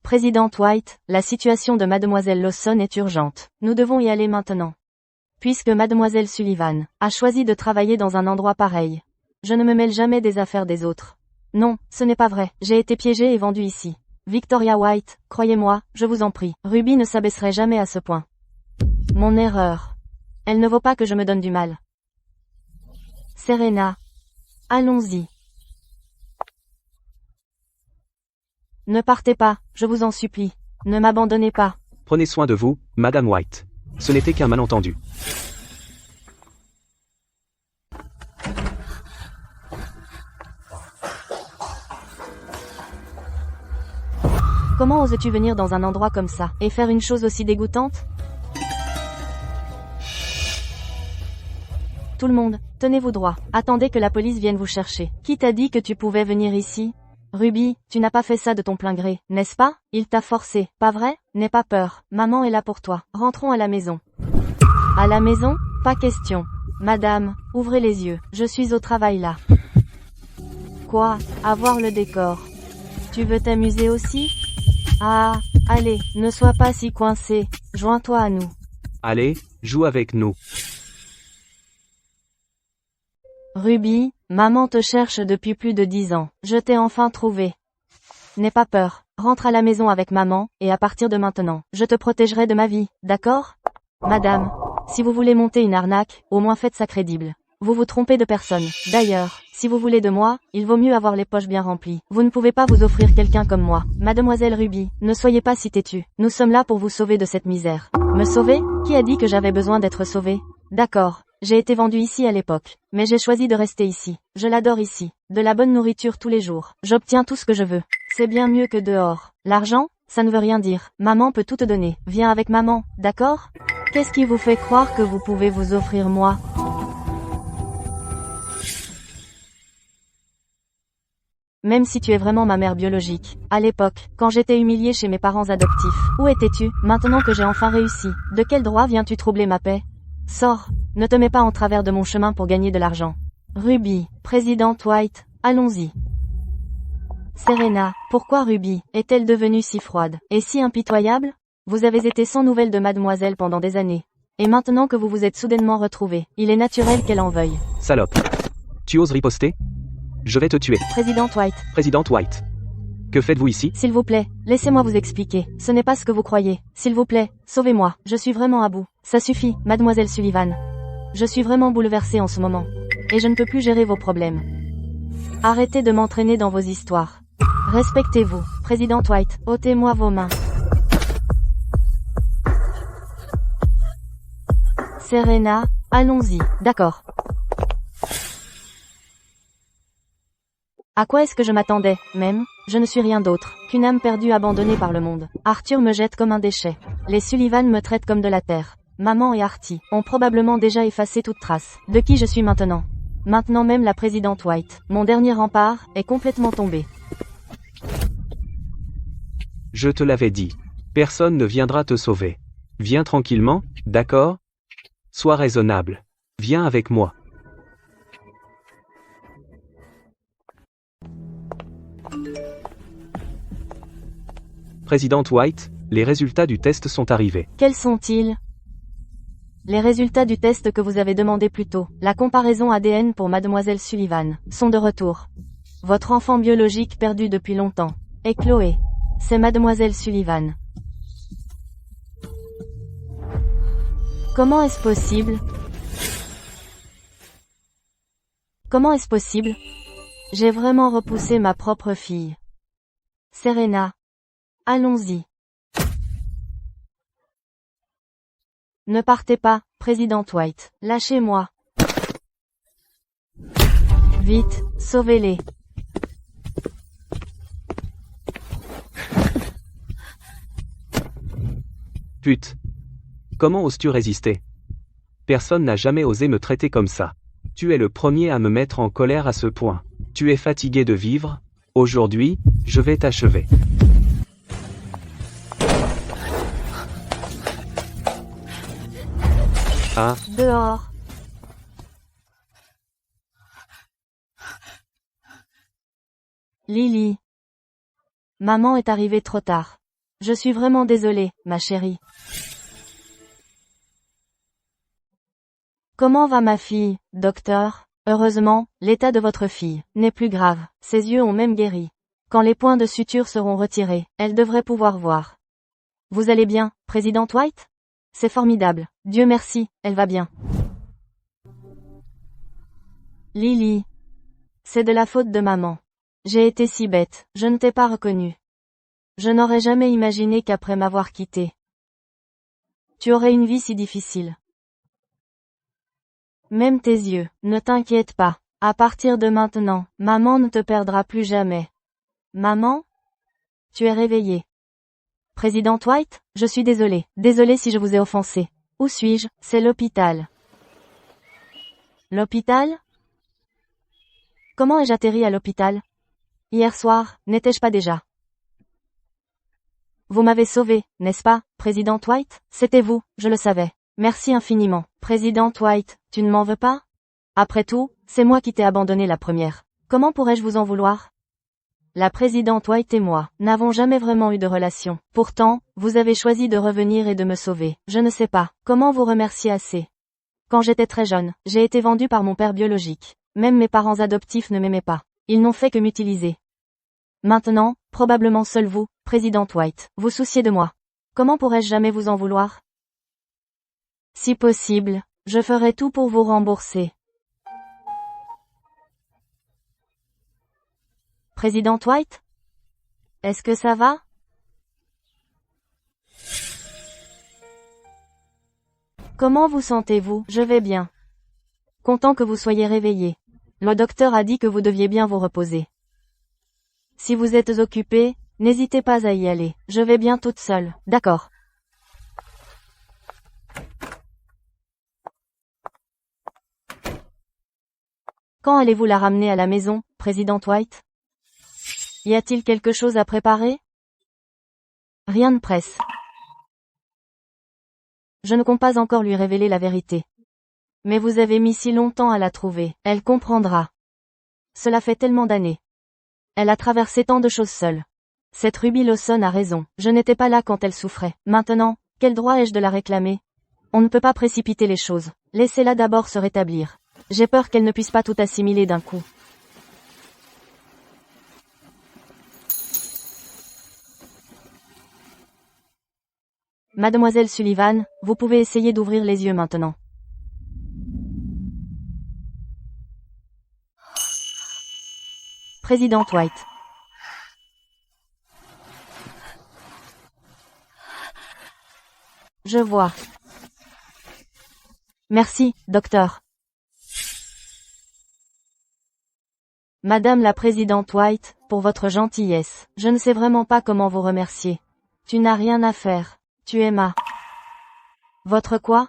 Présidente White, la situation de Mademoiselle Lawson est urgente. Nous devons y aller maintenant. Puisque Mademoiselle Sullivan a choisi de travailler dans un endroit pareil. Je ne me mêle jamais des affaires des autres. Non, ce n'est pas vrai. J'ai été piégée et vendue ici. Victoria White, croyez-moi, je vous en prie. Ruby ne s'abaisserait jamais à ce point. Mon erreur. Elle ne vaut pas que je me donne du mal. Serena. Allons-y. Ne partez pas, je vous en supplie. Ne m'abandonnez pas. Prenez soin de vous, Madame White. Ce n'était qu'un malentendu. Comment oses-tu venir dans un endroit comme ça, et faire une chose aussi dégoûtante? Tout le monde, tenez-vous droit. Attendez que la police vienne vous chercher. Qui t'a dit que tu pouvais venir ici? Ruby, tu n'as pas fait ça de ton plein gré, n'est-ce pas? Il t'a forcé, pas vrai? N'aie pas peur, maman est là pour toi. Rentrons à la maison. À la maison? Pas question. Madame, ouvrez les yeux, je suis au travail là. Quoi? Avoir le décor. Tu veux t'amuser aussi? Ah, allez, ne sois pas si coincé, joins-toi à nous. Allez, joue avec nous. Ruby, maman te cherche depuis plus de 10 ans, je t'ai enfin trouvé. N'aie pas peur, rentre à la maison avec maman, et à partir de maintenant, je te protégerai de ma vie, d'accord? Madame, si vous voulez monter une arnaque, au moins faites ça crédible. Vous vous trompez de personne. D'ailleurs, si vous voulez de moi, il vaut mieux avoir les poches bien remplies. Vous ne pouvez pas vous offrir quelqu'un comme moi. Mademoiselle Ruby, ne soyez pas si têtue. Nous sommes là pour vous sauver de cette misère. Me sauver? Qui a dit que j'avais besoin d'être sauvée? D'accord. J'ai été vendue ici à l'époque. Mais j'ai choisi de rester ici. Je l'adore ici. De la bonne nourriture tous les jours. J'obtiens tout ce que je veux. C'est bien mieux que dehors. L'argent? Ça ne veut rien dire. Maman peut tout te donner. Viens avec maman, d'accord? Qu'est-ce qui vous fait croire que vous pouvez vous offrir moi? Même si tu es vraiment ma mère biologique. À l'époque, quand j'étais humiliée chez mes parents adoptifs. Où étais-tu, maintenant que j'ai enfin réussi? De quel droit viens-tu troubler ma paix? Sors. Ne te mets pas en travers de mon chemin pour gagner de l'argent. Ruby, présidente White, allons-y. Serena, pourquoi Ruby est-elle devenue si froide et si impitoyable? Vous avez été sans nouvelles de mademoiselle pendant des années. Et maintenant que vous vous êtes soudainement retrouvés, il est naturel qu'elle en veuille. Salope. Tu oses riposter? Je vais te tuer. Présidente White. Présidente White. Que faites-vous ici? S'il vous plaît, laissez-moi vous expliquer. Ce n'est pas ce que vous croyez. S'il vous plaît, sauvez-moi. Je suis vraiment à bout. Ça suffit, mademoiselle Sullivan. Je suis vraiment bouleversée en ce moment. Et je ne peux plus gérer vos problèmes. Arrêtez de m'entraîner dans vos histoires. Respectez-vous. Présidente White, ôtez-moi vos mains. Serena, allons-y. D'accord. À quoi est-ce que je m'attendais, même? Je ne suis rien d'autre qu'une âme perdue abandonnée par le monde. Arthur me jette comme un déchet. Les Sullivan me traitent comme de la terre. Maman et Artie ont probablement déjà effacé toute trace de qui je suis maintenant. Maintenant même la présidente White, mon dernier rempart, est complètement tombé. Je te l'avais dit. Personne ne viendra te sauver. Viens tranquillement, d'accord? Sois raisonnable. Viens avec moi. Présidente White, les résultats du test sont arrivés. Quels sont-ils? Les résultats du test que vous avez demandé plus tôt, la comparaison ADN pour mademoiselle Sullivan, sont de retour. Votre enfant biologique perdu depuis longtemps est Chloé. C'est mademoiselle Sullivan. Comment est-ce possible? Comment est-ce possible? J'ai vraiment repoussé ma propre fille. Serena. Allons-y. Ne partez pas, présidente White. Lâchez-moi. Vite, sauvez-les. Pute. Comment oses-tu résister? Personne n'a jamais osé me traiter comme ça. Tu es le premier à me mettre en colère à ce point. Tu es fatigué de vivre? Aujourd'hui, je vais t'achever. Ah, Dehors. Lily. Maman est arrivée trop tard. Je suis vraiment désolée, ma chérie. Comment va ma fille, docteur? Heureusement, l'état de votre fille n'est plus grave. Ses yeux ont même guéri. Quand les points de suture seront retirés, elle devrait pouvoir voir. Vous allez bien, présidente White? C'est formidable. Dieu merci, elle va bien. Lily. C'est de la faute de maman. J'ai été si bête, je ne t'ai pas reconnue. Je n'aurais jamais imaginé qu'après m'avoir quitté, tu aurais une vie si difficile. Même tes yeux, ne t'inquiète pas. À partir de maintenant, maman ne te perdra plus jamais. Maman? Tu es réveillée. Présidente White, je suis désolée. Désolée si je vous ai offensé. Où suis-je? C'est l'hôpital. L'hôpital? Comment ai-je atterri à l'hôpital? Hier soir, n'étais-je pas déjà? Vous m'avez sauvée, n'est-ce pas, présidente White? C'était vous, je le savais. Merci infiniment. Présidente White, tu ne m'en veux pas? Après tout, c'est moi qui t'ai abandonné la première. Comment pourrais-je vous en vouloir? La présidente White et moi n'avons jamais vraiment eu de relation. Pourtant, vous avez choisi de revenir et de me sauver. Je ne sais pas comment vous remercier assez. Quand j'étais très jeune, j'ai été vendue par mon père biologique. Même mes parents adoptifs ne m'aimaient pas. Ils n'ont fait que m'utiliser. Maintenant, probablement seul vous, présidente White, vous souciez de moi. Comment pourrais-je jamais vous en vouloir? Si possible, je ferai tout pour vous rembourser. Président White? Est-ce que ça va? Comment vous sentez-vous? Je vais bien. Content que vous soyez réveillé. Le docteur a dit que vous deviez bien vous reposer. Si vous êtes occupé, n'hésitez pas à y aller. Je vais bien toute seule. D'accord. Quand allez-vous la ramener à la maison, Président White? Y a-t-il quelque chose à préparer? Rien ne presse. Je ne compte pas encore lui révéler la vérité. Mais vous avez mis si longtemps à la trouver, elle comprendra. Cela fait tellement d'années. Elle a traversé tant de choses seule. Cette Ruby Lawson a raison, je n'étais pas là quand elle souffrait. Maintenant, quel droit ai-je de la réclamer? On ne peut pas précipiter les choses. Laissez-la d'abord se rétablir. J'ai peur qu'elle ne puisse pas tout assimiler d'un coup. Mademoiselle Sullivan, vous pouvez essayer d'ouvrir les yeux maintenant. Président White. Je vois. Merci, docteur. Madame la présidente White, pour votre gentillesse, je ne sais vraiment pas comment vous remercier. Tu n'as rien à faire. Tu es ma... Votre quoi?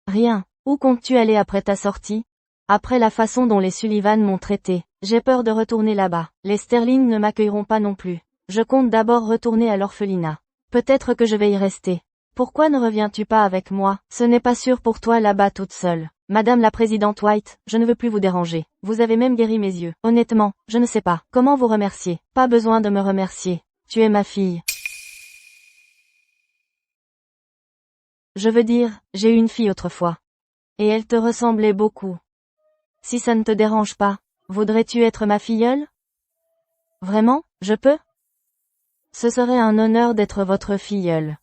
Rien. Où comptes-tu aller après ta sortie? Après la façon dont les Sullivan m'ont traité, j'ai peur de retourner là-bas. Les Sterling ne m'accueilleront pas non plus. Je compte d'abord retourner à l'orphelinat. Peut-être que je vais y rester. Pourquoi ne reviens-tu pas avec moi? Ce n'est pas sûr pour toi là-bas toute seule. Madame la présidente White, je ne veux plus vous déranger. Vous avez même guéri mes yeux. Honnêtement, je ne sais pas. Comment vous remercier? Pas besoin de me remercier. Tu es ma fille. Je veux dire, j'ai eu une fille autrefois. Et elle te ressemblait beaucoup. Si ça ne te dérange pas, voudrais-tu être ma filleule? Vraiment, je peux? Ce serait un honneur d'être votre filleule.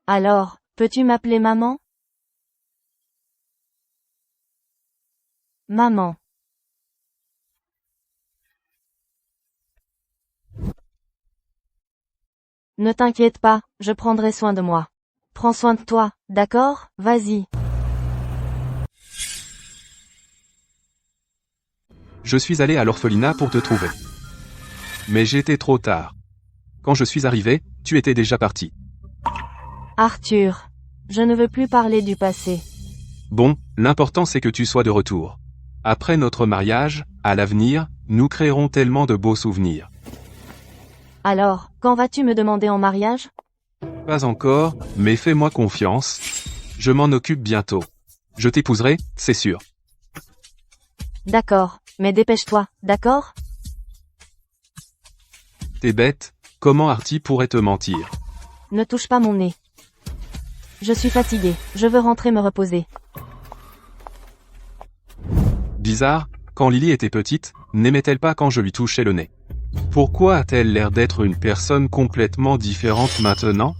Alors, peux-tu m'appeler maman? Maman. Ne t'inquiète pas, je prendrai soin de moi. Prends soin de toi, d'accord? Vas-y. Je suis allé à l'orphelinat pour te trouver. Mais j'étais trop tard. Quand je suis arrivé, tu étais déjà parti. Arthur. Je ne veux plus parler du passé. Bon, l'important c'est que tu sois de retour. Après notre mariage, à l'avenir, nous créerons tellement de beaux souvenirs. Alors, quand vas-tu me demander en mariage? Pas encore, mais fais-moi confiance. Je m'en occupe bientôt. Je t'épouserai, c'est sûr. D'accord, mais dépêche-toi, d'accord? T'es bête, comment Artie pourrait te mentir? Ne touche pas mon nez. Je suis fatiguée, je veux rentrer me reposer. Bizarre, quand Lily était petite, n'aimait-elle pas quand je lui touchais le nez? Pourquoi a-t-elle l'air d'être une personne complètement différente maintenant?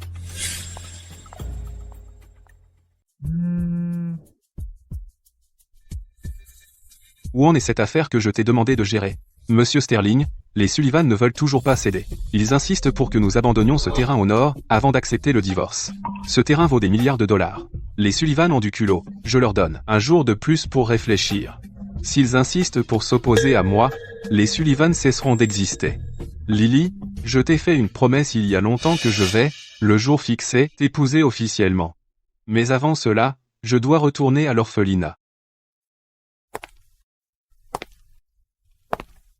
Où en est cette affaire que je t'ai demandé de gérer? Monsieur Sterling, les Sullivan ne veulent toujours pas céder. Ils insistent pour que nous abandonnions ce terrain au nord, avant d'accepter le divorce. Ce terrain vaut des milliards de dollars. Les Sullivan ont du culot, je leur donne un jour de plus pour réfléchir. S'ils insistent pour s'opposer à moi, les Sullivan cesseront d'exister. Lily, je t'ai fait une promesse il y a longtemps que je vais, le jour fixé, t'épouser officiellement. Mais avant cela, je dois retourner à l'orphelinat.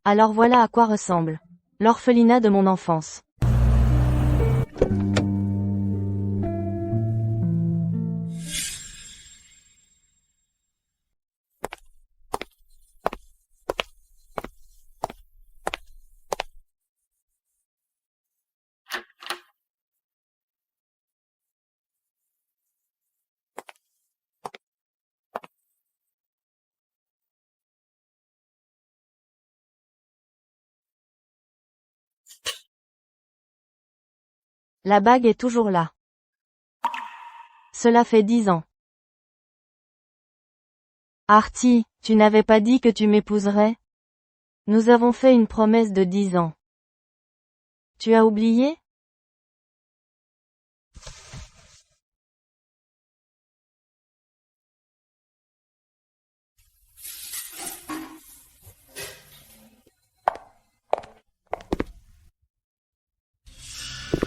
Alors voilà à quoi ressemble l'orphelinat de mon enfance. La bague est toujours là. Cela fait 10 ans. Artie, tu n'avais pas dit que tu m'épouserais? Nous avons fait une promesse de 10 ans. Tu as oublié?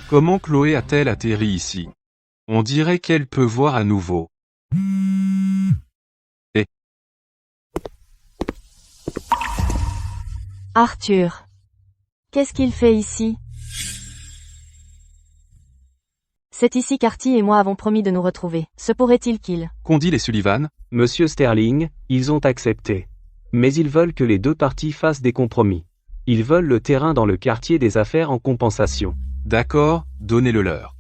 Comment Chloé a-t-elle atterri ici? On dirait qu'elle peut voir à nouveau. Arthur. Qu'est-ce qu'il fait ici? C'est ici qu'Artie et moi avons promis de nous retrouver. Se pourrait-il qu'il... Qu'ont dit les Sullivan? Monsieur Sterling, ils ont accepté. Mais ils veulent que les deux parties fassent des compromis. Ils veulent le terrain dans le quartier des affaires en compensation. D'accord, donnez-le leur.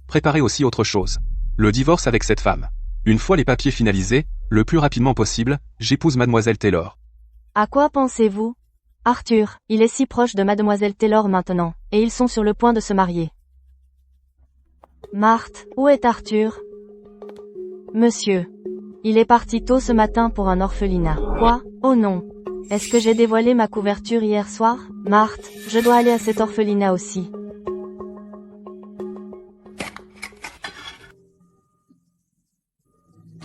Préparez aussi autre chose. Le divorce avec cette femme. Une fois les papiers finalisés, le plus rapidement possible, j'épouse mademoiselle Taylor. À quoi pensez-vous? Arthur, il est si proche de mademoiselle Taylor maintenant, et ils sont sur le point de se marier. Marthe, où est Arthur? Monsieur. Il est parti tôt ce matin pour un orphelinat. Quoi? Oh non. Est-ce que j'ai dévoilé ma couverture hier soir? Marthe, je dois aller à cet orphelinat aussi.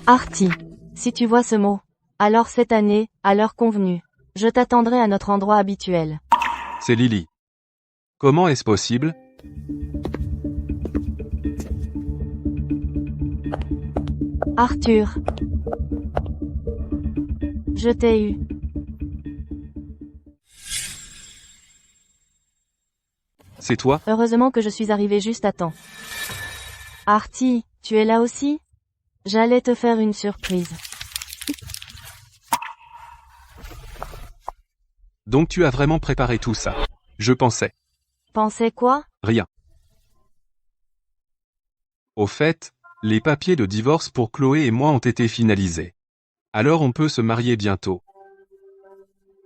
Artie. Si tu vois ce mot. Alors cette année, à l'heure convenue, je t'attendrai à notre endroit habituel. C'est Lily. Comment est-ce possible? Arthur. Je t'ai eu. C'est toi? Heureusement que je suis arrivé juste à temps. Artie, tu es là aussi? J'allais te faire une surprise. Donc tu as vraiment préparé tout ça? Je pensais. Pensais quoi? Rien. Au fait, les papiers de divorce pour Chloé et moi ont été finalisés. Alors on peut se marier bientôt.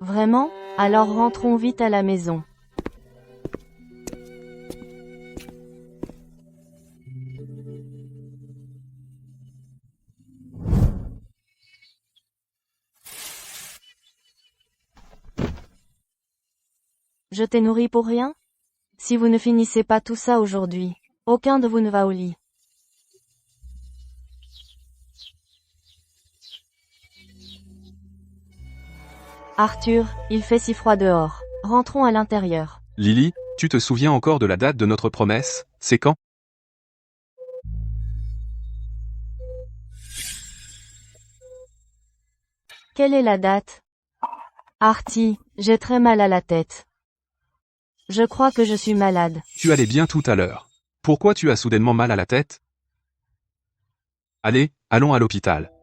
Vraiment? Alors rentrons vite à la maison. Je t'ai nourri pour rien? Si vous ne finissez pas tout ça aujourd'hui, aucun de vous ne va au lit. Arthur, il fait si froid dehors. Rentrons à l'intérieur. Lily, tu te souviens encore de la date de notre promesse? C'est quand? Quelle est la date? Artie, j'ai très mal à la tête. Je crois que je suis malade. Tu allais bien tout à l'heure. Pourquoi tu as soudainement mal à la tête? Allez, allons à l'hôpital.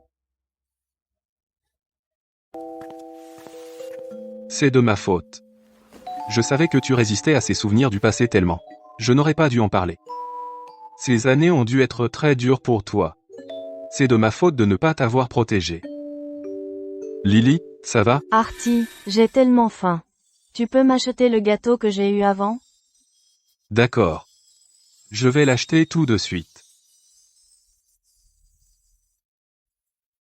C'est de ma faute. Je savais que tu résistais à ces souvenirs du passé tellement. Je n'aurais pas dû en parler. Ces années ont dû être très dures pour toi. C'est de ma faute de ne pas t'avoir protégé. Lily, ça va? Artie, j'ai tellement faim. Tu peux m'acheter le gâteau que j'ai eu avant? D'accord. Je vais l'acheter tout de suite.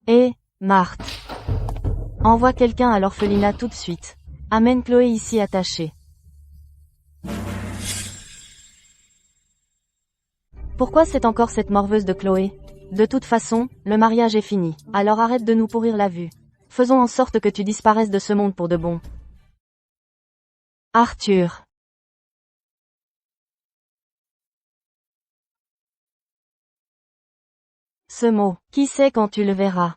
Hé, Marthe. Envoie quelqu'un à l'orphelinat tout de suite. Amène Chloé ici attachée. Pourquoi c'est encore cette morveuse de Chloé? De toute façon, le mariage est fini. Alors arrête de nous pourrir la vue. Faisons en sorte que tu disparaisses de ce monde pour de bon. Arthur. Ce mot, qui sait quand tu le verras?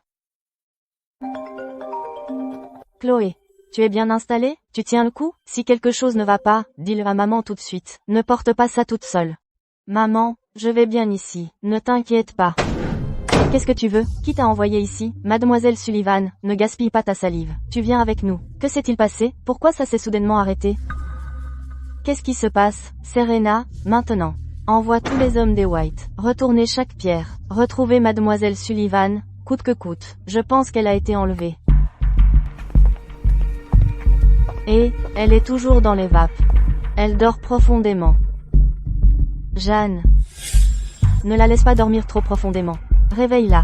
Chloé, tu es bien installée? Tu tiens le coup? Si quelque chose ne va pas, dis-le à maman tout de suite. Ne porte pas ça toute seule. Maman, je vais bien ici. Ne t'inquiète pas. Qu'est-ce que tu veux? Qui t'a envoyé ici? Mademoiselle Sullivan, ne gaspille pas ta salive. Tu viens avec nous. Que s'est-il passé? Pourquoi ça s'est soudainement arrêté? Qu'est-ce qui se passe? Serena, maintenant. Envoie tous les hommes des White. Retournez chaque pierre. Retrouvez Mademoiselle Sullivan, coûte que coûte. Je pense qu'elle a été enlevée. Et, elle est toujours dans les vapes. Elle dort profondément. Jeanne. Ne la laisse pas dormir trop profondément. Réveille-la.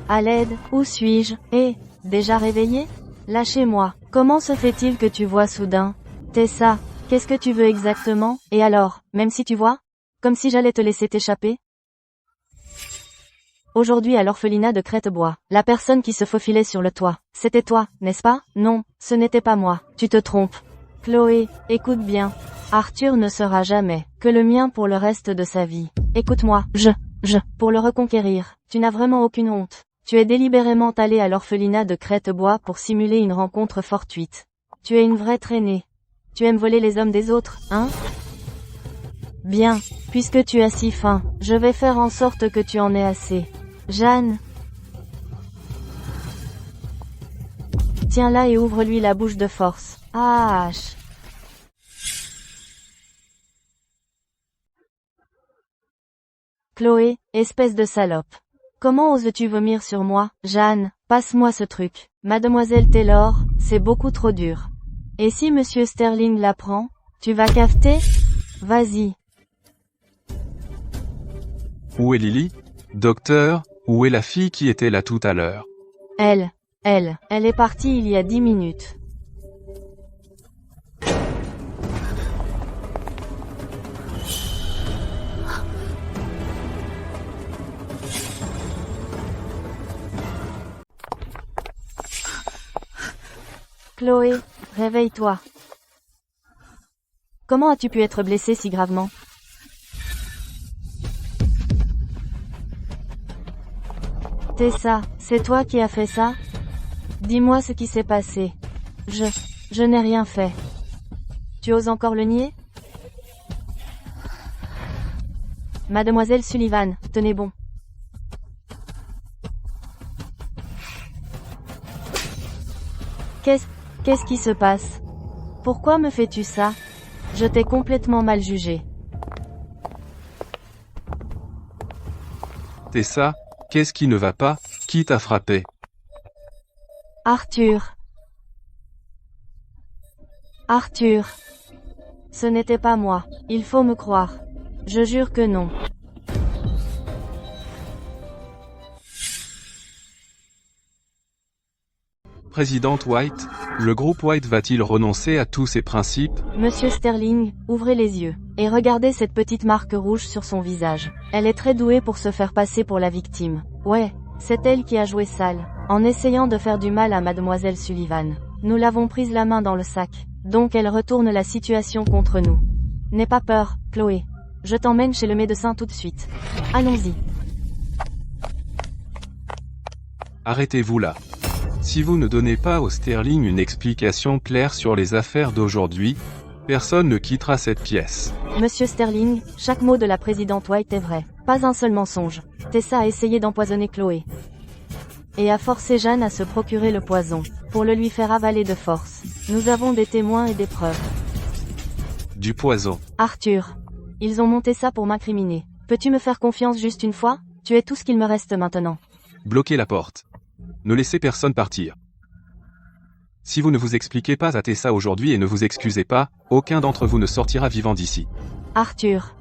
À l'aide, où suis-je? Déjà réveillé? Lâchez-moi. Comment se fait-il que tu vois soudain? Tessa, qu'est-ce que tu veux exactement? Et alors, même si tu vois? Comme si j'allais te laisser t'échapper? Aujourd'hui à l'orphelinat de Crête-Bois, la personne qui se faufilait sur le toit, c'était toi, n'est-ce pas? Non, ce n'était pas moi. Tu te trompes. Chloé, écoute bien. Arthur ne sera jamais que le mien pour le reste de sa vie. Écoute-moi, pour le reconquérir, tu n'as vraiment aucune honte. Tu es délibérément allé à l'orphelinat de Crête-Bois pour simuler une rencontre fortuite. Tu es une vraie traînée. Tu aimes voler les hommes des autres, hein? Bien, puisque tu as si faim, je vais faire en sorte que tu en aies assez. Jeanne. Tiens-la et ouvre-lui la bouche de force. Ah. Chloé, espèce de salope. Comment oses-tu vomir sur moi? Jeanne, passe-moi ce truc. Mademoiselle Taylor, c'est beaucoup trop dur. Et si Monsieur Sterling l'apprend? Tu vas cafeter? Vas-y. Où est Lily? Docteur, où est la fille qui était là tout à l'heure? Elle est partie il y a 10 minutes. Chloé, réveille-toi. Comment as-tu pu être blessée si gravement? Tessa, c'est toi qui as fait ça? Dis-moi ce qui s'est passé. Je n'ai rien fait. Tu oses encore le nier? Mademoiselle Sullivan, tenez bon. Qu'est-ce qui se passe? Pourquoi me fais-tu ça? Je t'ai complètement mal jugé. Tessa, qu'est-ce qui ne va pas? Qui t'a frappé? Arthur. Ce n'était pas moi. Il faut me croire. Je jure que non. Présidente White, le groupe White va-t-il renoncer à tous ses principes? Monsieur Sterling, ouvrez les yeux. Et regardez cette petite marque rouge sur son visage. Elle est très douée pour se faire passer pour la victime. Ouais, c'est elle qui a joué sale, en essayant de faire du mal à Mademoiselle Sullivan. Nous l'avons prise la main dans le sac. Donc elle retourne la situation contre nous. N'aie pas peur, Chloé. Je t'emmène chez le médecin tout de suite. Allons-y. Arrêtez-vous là. Si vous ne donnez pas au Sterling une explication claire sur les affaires d'aujourd'hui, personne ne quittera cette pièce. Monsieur Sterling, chaque mot de la présidente White est vrai. Pas un seul mensonge. Tessa a essayé d'empoisonner Chloé. Et a forcé Jeanne à se procurer le poison, pour le lui faire avaler de force. Nous avons des témoins et des preuves. Du poison. Arthur. Ils ont monté ça pour m'incriminer. Peux-tu me faire confiance juste une fois? Tu es tout ce qu'il me reste maintenant. Bloquez la porte. Ne laissez personne partir. Si vous ne vous expliquez pas à Tessa aujourd'hui et ne vous excusez pas, aucun d'entre vous ne sortira vivant d'ici. Arthur.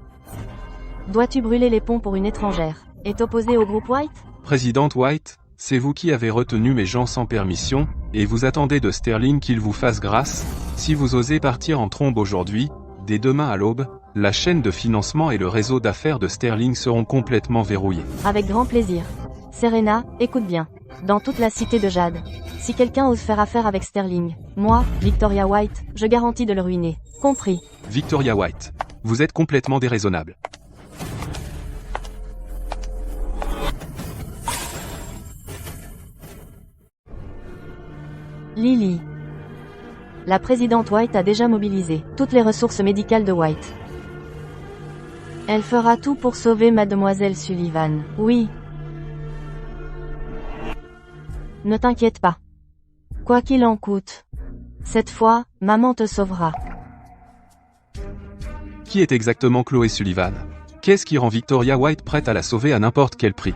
Dois-tu brûler les ponts pour une étrangère? Est opposé au groupe White? Présidente White, c'est vous qui avez retenu mes gens sans permission, et vous attendez de Sterling qu'il vous fasse grâce? Si vous osez partir en trombe aujourd'hui, dès demain à l'aube, la chaîne de financement et le réseau d'affaires de Sterling seront complètement verrouillés. Avec grand plaisir. Serena, écoute bien. Dans toute la cité de Jade, si quelqu'un ose faire affaire avec Sterling, moi, Victoria White, je garantis de le ruiner. Compris. Victoria White, vous êtes complètement déraisonnable. Lily. La présidente White a déjà mobilisé toutes les ressources médicales de White. Elle fera tout pour sauver Mademoiselle Sullivan. Oui. Ne t'inquiète pas. Quoi qu'il en coûte. Cette fois, maman te sauvera. Qui est exactement Chloé Sullivan? Qu'est-ce qui rend Victoria White prête à la sauver à n'importe quel prix?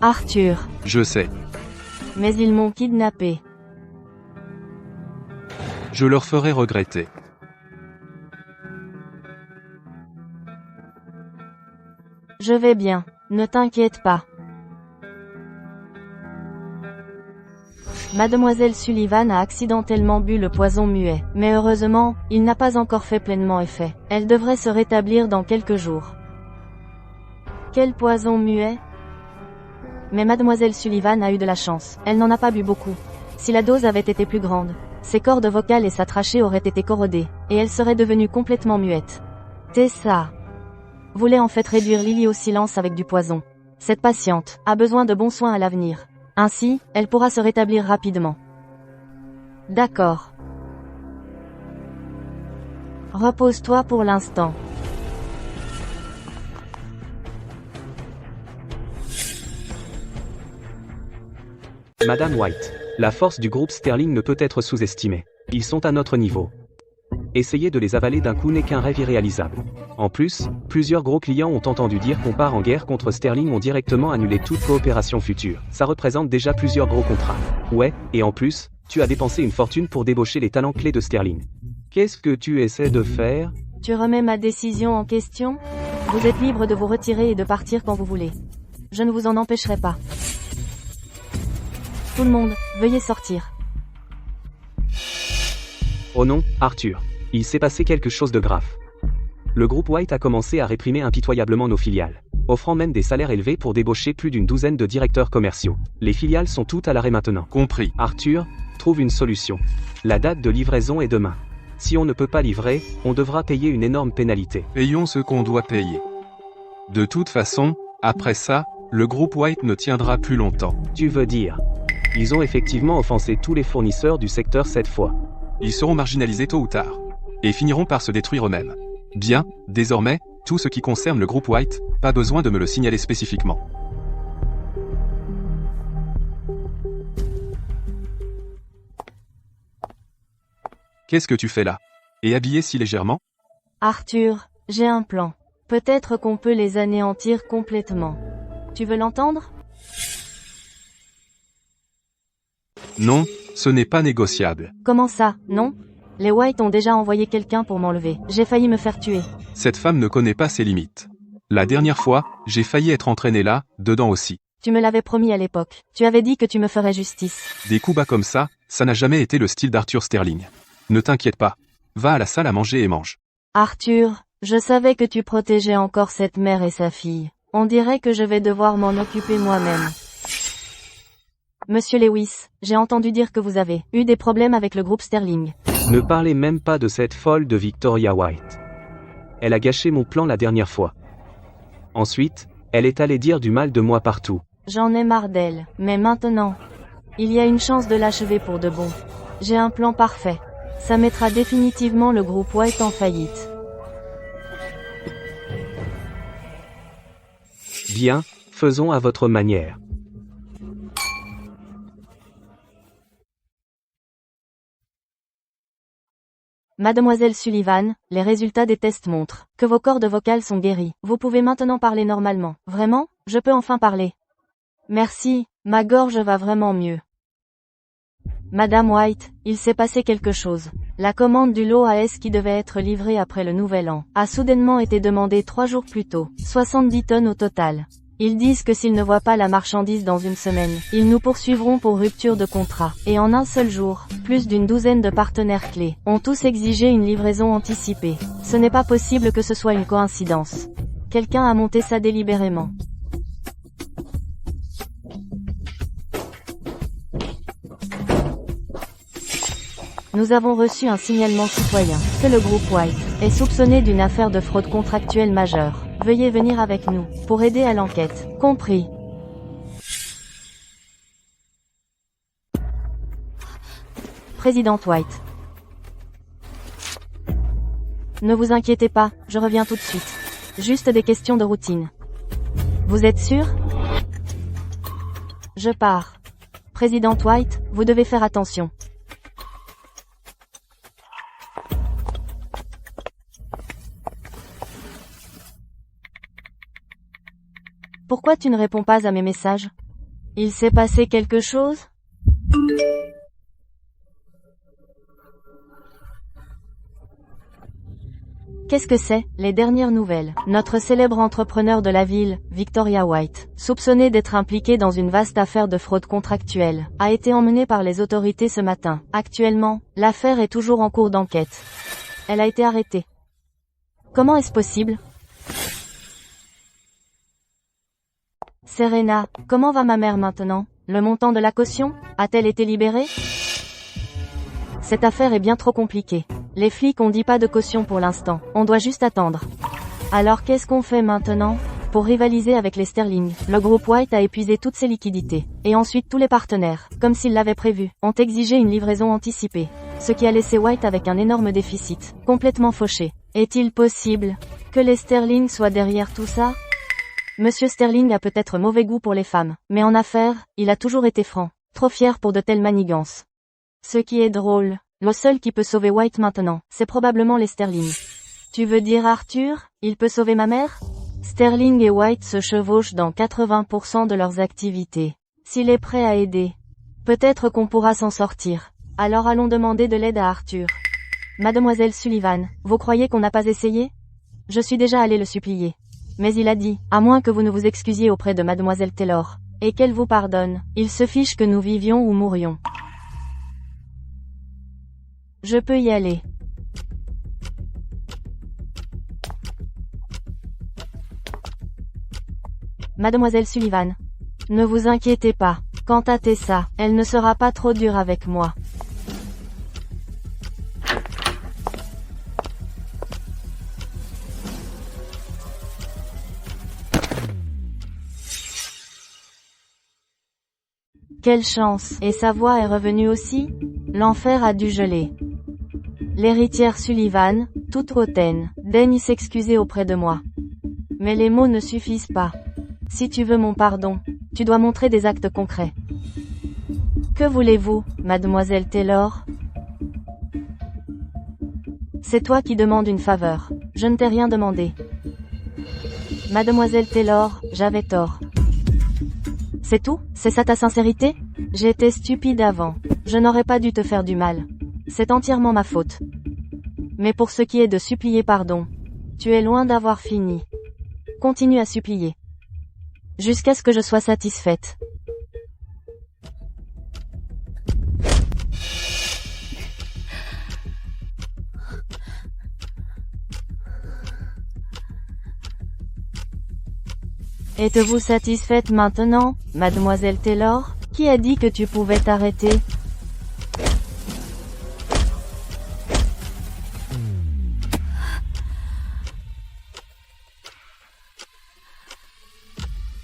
Arthur. Je sais. Mais ils m'ont kidnappé. Je leur ferai regretter. Je vais bien. Ne t'inquiète pas. Mademoiselle Sullivan a accidentellement bu le poison muet, mais heureusement, il n'a pas encore fait pleinement effet. Elle devrait se rétablir dans quelques jours. Quel poison muet? Mais Mademoiselle Sullivan a eu de la chance. Elle n'en a pas bu beaucoup. Si la dose avait été plus grande, ses cordes vocales et sa trachée auraient été corrodées, et elle serait devenue complètement muette. Tessa voulait en fait réduire Lily au silence avec du poison. Cette patiente a besoin de bons soins à l'avenir. Ainsi, elle pourra se rétablir rapidement. D'accord. Repose-toi pour l'instant. Madame White, la force du groupe Sterling ne peut être sous-estimée. Ils sont à notre niveau. Essayer de les avaler d'un coup n'est qu'un rêve irréalisable. En plus, plusieurs gros clients ont entendu dire qu'on part en guerre contre Sterling ont directement annulé toute coopération future. Ça représente déjà plusieurs gros contrats. Ouais, et en plus, tu as dépensé une fortune pour débaucher les talents clés de Sterling. Qu'est-ce que tu essaies de faire? Tu remets ma décision en question? Vous êtes libre de vous retirer et de partir quand vous voulez. Je ne vous en empêcherai pas. Tout le monde, veuillez sortir. Oh non, Arthur. Il s'est passé quelque chose de grave. Le groupe White a commencé à réprimer impitoyablement nos filiales, offrant même des salaires élevés pour débaucher plus d'une douzaine de directeurs commerciaux. Les filiales sont toutes à l'arrêt maintenant. Compris. Arthur, trouve une solution. La date de livraison est demain. Si on ne peut pas livrer, on devra payer une énorme pénalité. Payons ce qu'on doit payer. De toute façon, après ça, le groupe White ne tiendra plus longtemps. Tu veux dire? Ils ont effectivement offensé tous les fournisseurs du secteur cette fois. Ils seront marginalisés tôt ou tard. Et finiront par se détruire eux-mêmes. Bien, désormais, tout ce qui concerne le groupe White, pas besoin de me le signaler spécifiquement. Qu'est-ce que tu fais là? Et habillé si légèrement? Arthur, j'ai un plan. Peut-être qu'on peut les anéantir complètement. Tu veux l'entendre? Non, ce n'est pas négociable. Comment ça, non? Les White ont déjà envoyé quelqu'un pour m'enlever. J'ai failli me faire tuer. Cette femme ne connaît pas ses limites. La dernière fois, j'ai failli être entraîné là, dedans aussi. Tu me l'avais promis à l'époque. Tu avais dit que tu me ferais justice. Des coups bas comme ça n'a jamais été le style d'Arthur Sterling. Ne t'inquiète pas. Va à la salle à manger et mange. Arthur, je savais que tu protégeais encore cette mère et sa fille. On dirait que je vais devoir m'en occuper moi-même. Monsieur Lewis, j'ai entendu dire que vous avez eu des problèmes avec le groupe Sterling. Ne parlez même pas de cette folle de Victoria White. Elle a gâché mon plan la dernière fois. Ensuite, elle est allée dire du mal de moi partout. J'en ai marre d'elle, mais maintenant, il y a une chance de l'achever pour de bon. J'ai un plan parfait. Ça mettra définitivement le groupe White en faillite. Bien, faisons à votre manière. Mademoiselle Sullivan, les résultats des tests montrent que vos cordes vocales sont guéries. Vous pouvez maintenant parler normalement. Vraiment? Je peux enfin parler. Merci, ma gorge va vraiment mieux. Madame White, il s'est passé quelque chose. La commande du lot AS qui devait être livrée après le Nouvel An a soudainement été demandée 3 jours plus tôt. 70 tonnes au total. Ils disent que s'ils ne voient pas la marchandise dans une semaine, ils nous poursuivront pour rupture de contrat. Et en un seul jour, plus d'une douzaine de partenaires clés ont tous exigé une livraison anticipée. Ce n'est pas possible que ce soit une coïncidence. Quelqu'un a monté ça délibérément. Nous avons reçu un signalement citoyen que le groupe White est soupçonné d'une affaire de fraude contractuelle majeure. Veuillez venir avec nous pour aider à l'enquête. Compris. Présidente White. Ne vous inquiétez pas, je reviens tout de suite. Juste des questions de routine. Vous êtes sûr? Je pars. Présidente White, vous devez faire attention. Pourquoi tu ne réponds pas à mes messages? Il s'est passé quelque chose? Qu'est-ce que c'est? Les dernières nouvelles. Notre célèbre entrepreneur de la ville, Victoria White, soupçonné d'être impliqué dans une vaste affaire de fraude contractuelle, a été emmené par les autorités ce matin. Actuellement, l'affaire est toujours en cours d'enquête. Elle a été arrêtée. Comment est-ce possible? Serena, comment va ma mère maintenant? Le montant de la caution? A-t-elle été libérée? Cette affaire est bien trop compliquée. Les flics ont dit pas de caution pour l'instant, on doit juste attendre. Alors qu'est-ce qu'on fait maintenant? Pour rivaliser avec les Sterling, le groupe White a épuisé toutes ses liquidités. Et ensuite tous les partenaires, comme s'ils l'avaient prévu, ont exigé une livraison anticipée. Ce qui a laissé White avec un énorme déficit, complètement fauché. Est-il possible que les Sterling soient derrière tout ça? Monsieur Sterling a peut-être mauvais goût pour les femmes, mais en affaires, il a toujours été franc, trop fier pour de telles manigances. Ce qui est drôle, le seul qui peut sauver White maintenant, c'est probablement les Sterling. Tu veux dire Arthur, il peut sauver ma mère? Sterling et White se chevauchent dans 80% de leurs activités. S'il est prêt à aider, peut-être qu'on pourra s'en sortir. Alors allons demander de l'aide à Arthur. Mademoiselle Sullivan, vous croyez qu'on n'a pas essayé? Je suis déjà allé le supplier. Mais il a dit, à moins que vous ne vous excusiez auprès de Mademoiselle Taylor, et qu'elle vous pardonne, il se fiche que nous vivions ou mourions. Je peux y aller. Mademoiselle Sullivan. Ne vous inquiétez pas. Quant à Tessa, elle ne sera pas trop dure avec moi. Quelle chance. Et sa voix est revenue aussi? L'enfer a dû geler. L'héritière Sullivan, toute hautaine, daigne s'excuser auprès de moi. Mais les mots ne suffisent pas. Si tu veux mon pardon, tu dois montrer des actes concrets. Que voulez-vous, Mademoiselle Taylor? C'est toi qui demandes une faveur. Je ne t'ai rien demandé. Mademoiselle Taylor, j'avais tort. C'est tout? C'est ça ta sincérité? J'étais stupide avant. Je n'aurais pas dû te faire du mal. C'est entièrement ma faute. Mais pour ce qui est de supplier pardon, tu es loin d'avoir fini. Continue à supplier. Jusqu'à ce que je sois satisfaite. Êtes-vous satisfaite maintenant, Mademoiselle Taylor? Qui a dit que tu pouvais t'arrêter?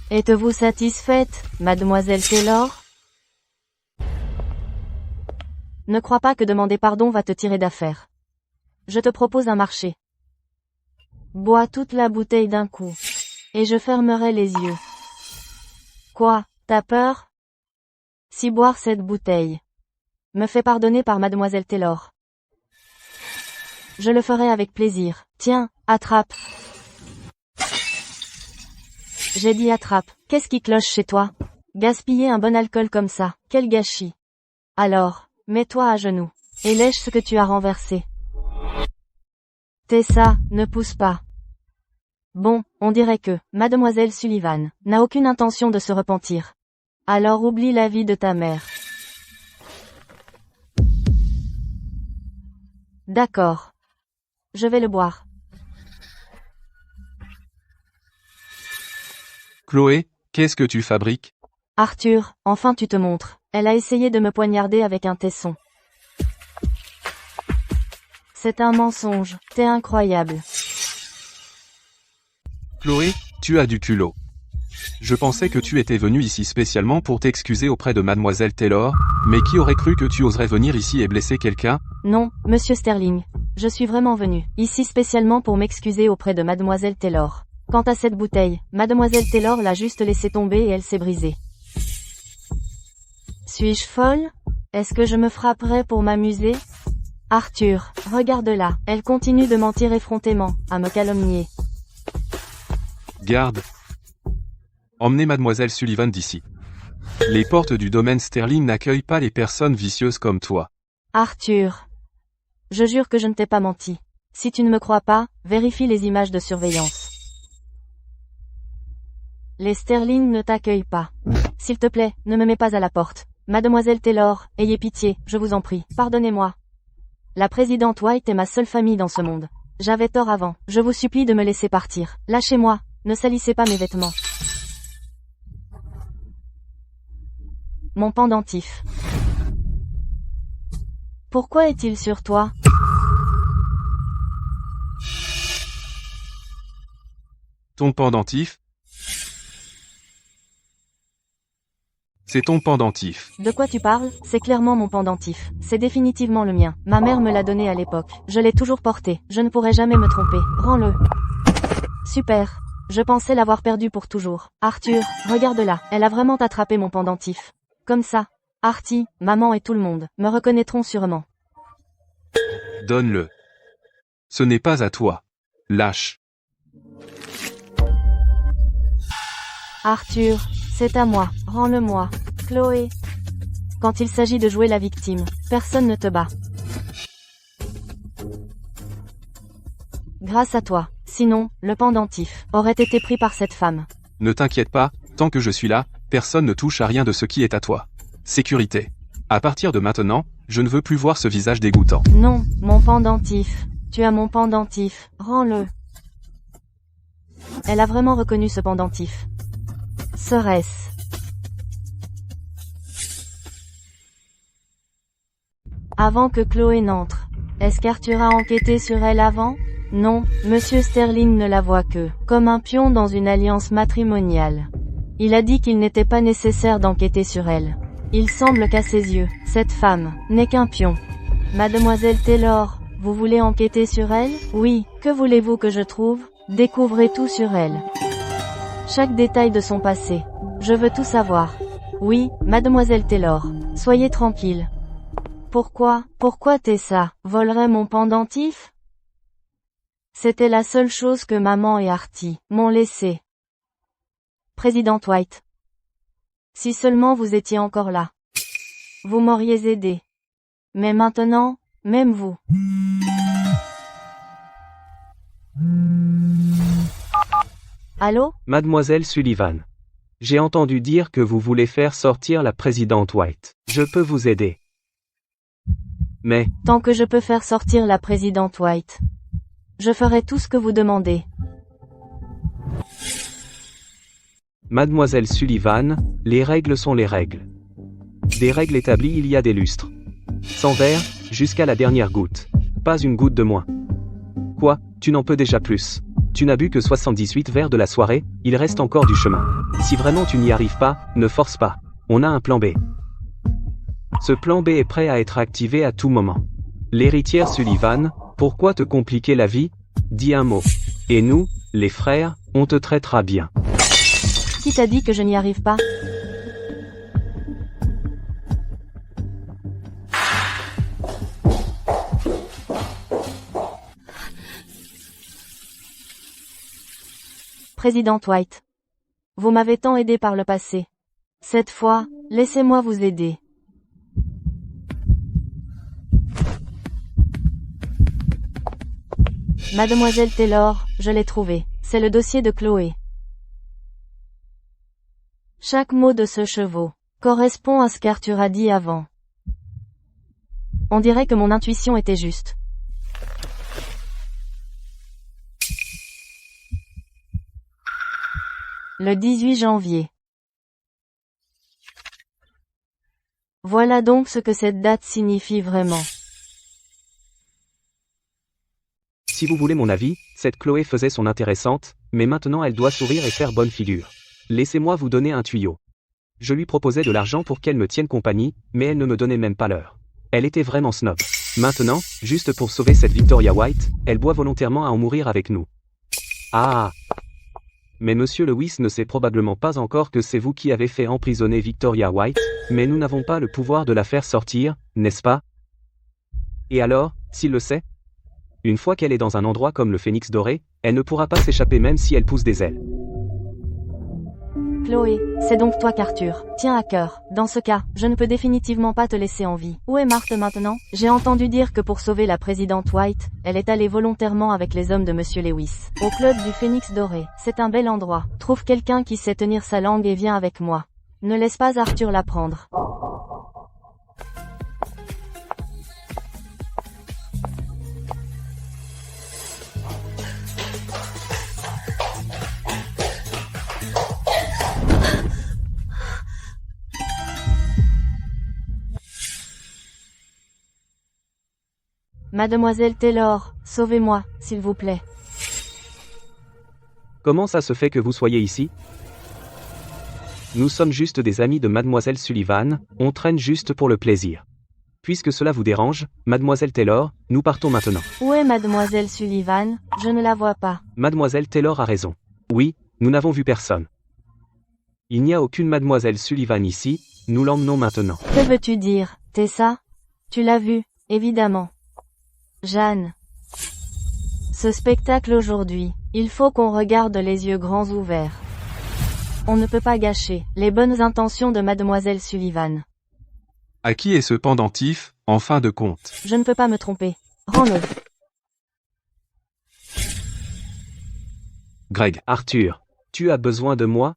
Êtes-vous satisfaite, Mademoiselle Taylor? Ne crois pas que demander pardon va te tirer d'affaire. Je te propose un marché. Bois toute la bouteille d'un coup. Et je fermerai les yeux. Quoi, t'as peur? Si boire cette bouteille me fait pardonner par Mademoiselle Taylor, je le ferai avec plaisir. Tiens, attrape. J'ai dit attrape. Qu'est-ce qui cloche chez toi? Gaspiller un bon alcool comme ça, quel gâchis. Alors, mets-toi à genoux, et lèche ce que tu as renversé. Tessa, ne pousse pas. Bon, on dirait que, Mademoiselle Sullivan, n'a aucune intention de se repentir. Alors oublie la vie de ta mère. D'accord. Je vais le boire. Chloé, qu'est-ce que tu fabriques? Arthur, enfin tu te montres. Elle a essayé de me poignarder avec un tesson. C'est un mensonge, t'es incroyable. Chloé, tu as du culot. Je pensais que tu étais venue ici spécialement pour t'excuser auprès de Mademoiselle Taylor, mais qui aurait cru que tu oserais venir ici et blesser quelqu'un? Non, Monsieur Sterling. Je suis vraiment venu, ici spécialement pour m'excuser auprès de Mademoiselle Taylor. Quant à cette bouteille, Mademoiselle Taylor l'a juste laissée tomber et elle s'est brisée. Suis-je folle? Est-ce que je me frapperais pour m'amuser? Arthur, regarde-la, elle continue de mentir effrontément, à me calomnier. Garde. Emmenez Mademoiselle Sullivan d'ici. Les portes du domaine Sterling n'accueillent pas les personnes vicieuses comme toi. Arthur. Je jure que je ne t'ai pas menti. Si tu ne me crois pas, vérifie les images de surveillance. Les Sterling ne t'accueillent pas. S'il te plaît, ne me mets pas à la porte. Mademoiselle Taylor, ayez pitié, je vous en prie. Pardonnez-moi. La présidente White est ma seule famille dans ce monde. J'avais tort avant. Je vous supplie de me laisser partir. Lâchez-moi. Ne salissez pas mes vêtements. Mon pendentif. Pourquoi est-il sur toi? Ton pendentif? C'est ton pendentif. De quoi tu parles? C'est clairement mon pendentif. C'est définitivement le mien. Ma mère me l'a donné à l'époque. Je l'ai toujours porté. Je ne pourrai jamais me tromper. Rends-le. Super. Je pensais l'avoir perdu pour toujours. Arthur, regarde-la. Elle a vraiment attrapé mon pendentif. Comme ça. Artie, maman et tout le monde me reconnaîtront sûrement. Donne-le. Ce n'est pas à toi. Lâche. Arthur, c'est à moi. Rends-le-moi. Chloé. Quand il s'agit de jouer la victime, personne ne te bat. Grâce à toi. Sinon, le pendentif aurait été pris par cette femme. Ne t'inquiète pas, tant que je suis là, personne ne touche à rien de ce qui est à toi. Sécurité. À partir de maintenant, je ne veux plus voir ce visage dégoûtant. Non, mon pendentif. Tu as mon pendentif. Rends-le. Elle a vraiment reconnu ce pendentif. Serait-ce? Avant que Chloé n'entre. Est-ce qu'Arthur a enquêté sur elle avant? Non, Monsieur Sterling ne la voit que comme un pion dans une alliance matrimoniale. Il a dit qu'il n'était pas nécessaire d'enquêter sur elle. Il semble qu'à ses yeux, cette femme n'est qu'un pion. Mademoiselle Taylor, vous voulez enquêter sur elle? Oui, que voulez-vous que je trouve? Découvrez tout sur elle. Chaque détail de son passé. Je veux tout savoir. Oui, Mademoiselle Taylor, soyez tranquille. Pourquoi Tessa volerait mon pendentif? C'était la seule chose que maman et Artie m'ont laissé. Présidente White. Si seulement vous étiez encore là. Vous m'auriez aidé. Mais maintenant, même vous. Allô? Mademoiselle Sullivan. J'ai entendu dire que vous voulez faire sortir la présidente White. Je peux vous aider. Mais, Tant que je peux faire sortir la présidente White, je ferai tout ce que vous demandez. Mademoiselle Sullivan, les règles sont les règles. Des règles établies il y a des lustres. Sans verre, jusqu'à la dernière goutte. Pas une goutte de moins. Quoi, tu n'en peux déjà plus? Tu n'as bu que 78 verres de la soirée, il reste encore du chemin. Si vraiment tu n'y arrives pas, ne force pas. On a un plan B. Ce plan B est prêt à être activé à tout moment. L'héritière Sullivan, pourquoi te compliquer la vie? Dis un mot. Et nous, les frères, on te traitera bien. Qui t'a dit que je n'y arrive pas? Présidente White. Vous m'avez tant aidé par le passé. Cette fois, laissez-moi vous aider. Mademoiselle Taylor, je l'ai trouvé. C'est le dossier de Chloé. Chaque mot de ce chevaux correspond à ce qu'Arthur a dit avant. On dirait que mon intuition était juste. Le 18 janvier. Voilà donc ce que cette date signifie vraiment. Si vous voulez mon avis, cette Chloé faisait son intéressante, mais maintenant elle doit sourire et faire bonne figure. Laissez-moi vous donner un tuyau. Je lui proposais de l'argent pour qu'elle me tienne compagnie, mais elle ne me donnait même pas l'heure. Elle était vraiment snob. Maintenant, juste pour sauver cette Victoria White, elle boit volontairement à en mourir avec nous. Ah! Mais Monsieur Lewis ne sait probablement pas encore que c'est vous qui avez fait emprisonner Victoria White, mais nous n'avons pas le pouvoir de la faire sortir, n'est-ce pas? Et alors, s'il le sait? Une fois qu'elle est dans un endroit comme le Phénix doré, elle ne pourra pas s'échapper même si elle pousse des ailes. Chloé, c'est donc toi qu'Arthur tient à cœur. Dans ce cas, je ne peux définitivement pas te laisser en vie. Où est Marthe maintenant? J'ai entendu dire que pour sauver la présidente White, elle est allée volontairement avec les hommes de Monsieur Lewis. Au club du Phénix Doré. C'est un bel endroit. Trouve quelqu'un qui sait tenir sa langue et viens avec moi. Ne laisse pas Arthur la prendre. Mademoiselle Taylor, sauvez-moi, s'il vous plaît. Comment ça se fait que vous soyez ici? Nous sommes juste des amis de Mademoiselle Sullivan, on traîne juste pour le plaisir. Puisque cela vous dérange, Mademoiselle Taylor, nous partons maintenant. Où est Mademoiselle Sullivan? Je ne la vois pas. Mademoiselle Taylor a raison. Oui, nous n'avons vu personne. Il n'y a aucune Mademoiselle Sullivan ici, nous l'emmenons maintenant. Que veux-tu dire, Tessa? Tu l'as vue, évidemment. Jeanne. Ce spectacle aujourd'hui, il faut qu'on regarde les yeux grands ouverts. On ne peut pas gâcher les bonnes intentions de Mademoiselle Sullivan. À qui est ce pendentif, en fin de compte? Je ne peux pas me tromper. Rends-le. Greg. Arthur, tu as besoin de moi?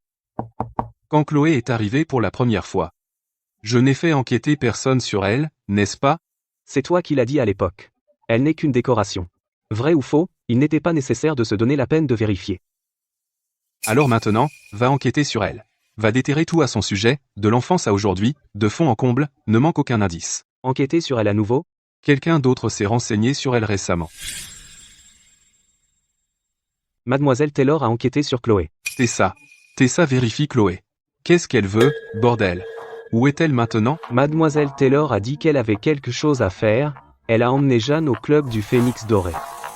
Quand Chloé est arrivée pour la première fois, je n'ai fait enquêter personne sur elle, n'est-ce pas? C'est toi qui l'as dit à l'époque. Elle n'est qu'une décoration. Vrai ou faux, il n'était pas nécessaire de se donner la peine de vérifier. Alors maintenant, va enquêter sur elle. Va déterrer tout à son sujet, de l'enfance à aujourd'hui, de fond en comble, ne manque aucun indice. Enquêter sur elle à nouveau? Quelqu'un d'autre s'est renseigné sur elle récemment. Mademoiselle Taylor a enquêté sur Chloé. Tessa vérifie Chloé. Qu'est-ce qu'elle veut, bordel? Où est-elle maintenant? Mademoiselle Taylor a dit qu'elle avait quelque chose à faire, elle a emmené Jeanne au club du Phénix Doré.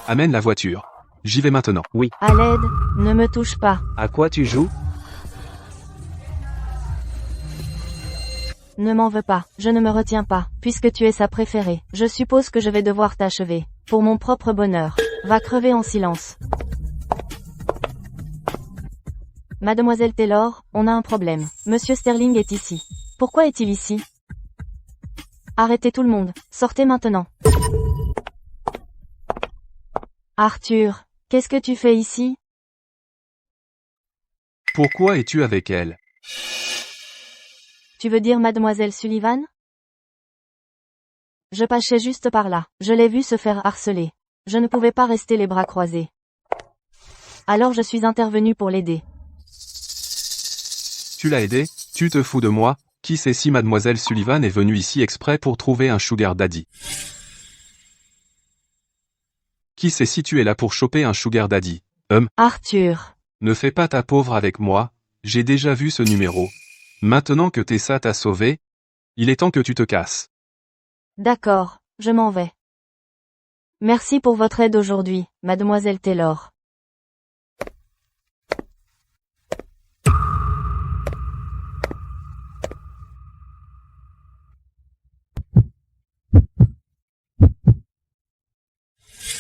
Amène la voiture. J'y vais maintenant. Oui. À l'aide, ne me touche pas. À quoi tu joues? Ne m'en veux pas, je ne me retiens pas, puisque tu es sa préférée. Je suppose que je vais devoir t'achever. Pour mon propre bonheur. Va crever en silence. Mademoiselle Taylor, on a un problème. Monsieur Sterling est ici. Pourquoi est-il ici? Arrêtez tout le monde. Sortez maintenant. Arthur, qu'est-ce que tu fais ici? Pourquoi es-tu avec elle? Tu veux dire Mademoiselle Sullivan? Je passais juste par là. Je l'ai vue se faire harceler. Je ne pouvais pas rester les bras croisés. Alors je suis intervenu pour l'aider. Tu l'as aidé? Tu te fous de moi? Qui sait si Mademoiselle Sullivan est venue ici exprès pour trouver un sugar daddy? Qui sait si tu es là pour choper un sugar daddy? Arthur. Ne fais pas ta pauvre avec moi, j'ai déjà vu ce numéro. Maintenant que Tessa t'a sauvé, il est temps que tu te casses. D'accord, je m'en vais. Merci pour votre aide aujourd'hui, Mademoiselle Taylor.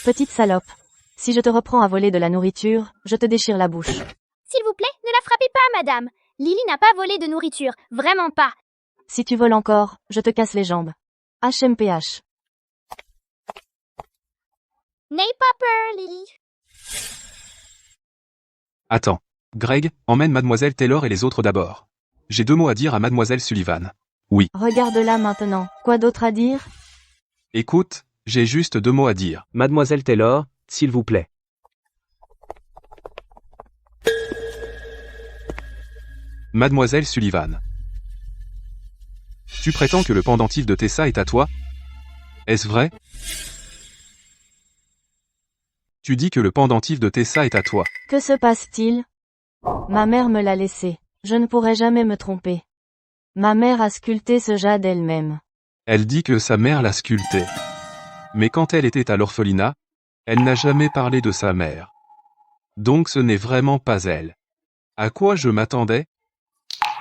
Petite salope. Si je te reprends à voler de la nourriture, je te déchire la bouche. S'il vous plaît, ne la frappez pas, madame. Lily n'a pas volé de nourriture, vraiment pas. Si tu voles encore, je te casse les jambes. HMPH. N'aie pas peur, Lily. Attends. Greg, emmène Mademoiselle Taylor et les autres d'abord. J'ai 2 mots à dire à Mademoiselle Sullivan. Oui. Regarde-la maintenant. Quoi d'autre à dire? Écoute, j'ai juste 2 mots à dire. Mademoiselle Taylor, s'il vous plaît. Mademoiselle Sullivan. Tu prétends que le pendentif de Tessa est à toi? Est-ce vrai? Tu dis que le pendentif de Tessa est à toi. Que se passe-t-il? Ma mère me l'a laissé. Je ne pourrai jamais me tromper. Ma mère a sculpté ce jade elle-même. Elle dit que sa mère l'a sculpté. Mais quand elle était à l'orphelinat, elle n'a jamais parlé de sa mère. Donc ce n'est vraiment pas elle. À quoi je m'attendais?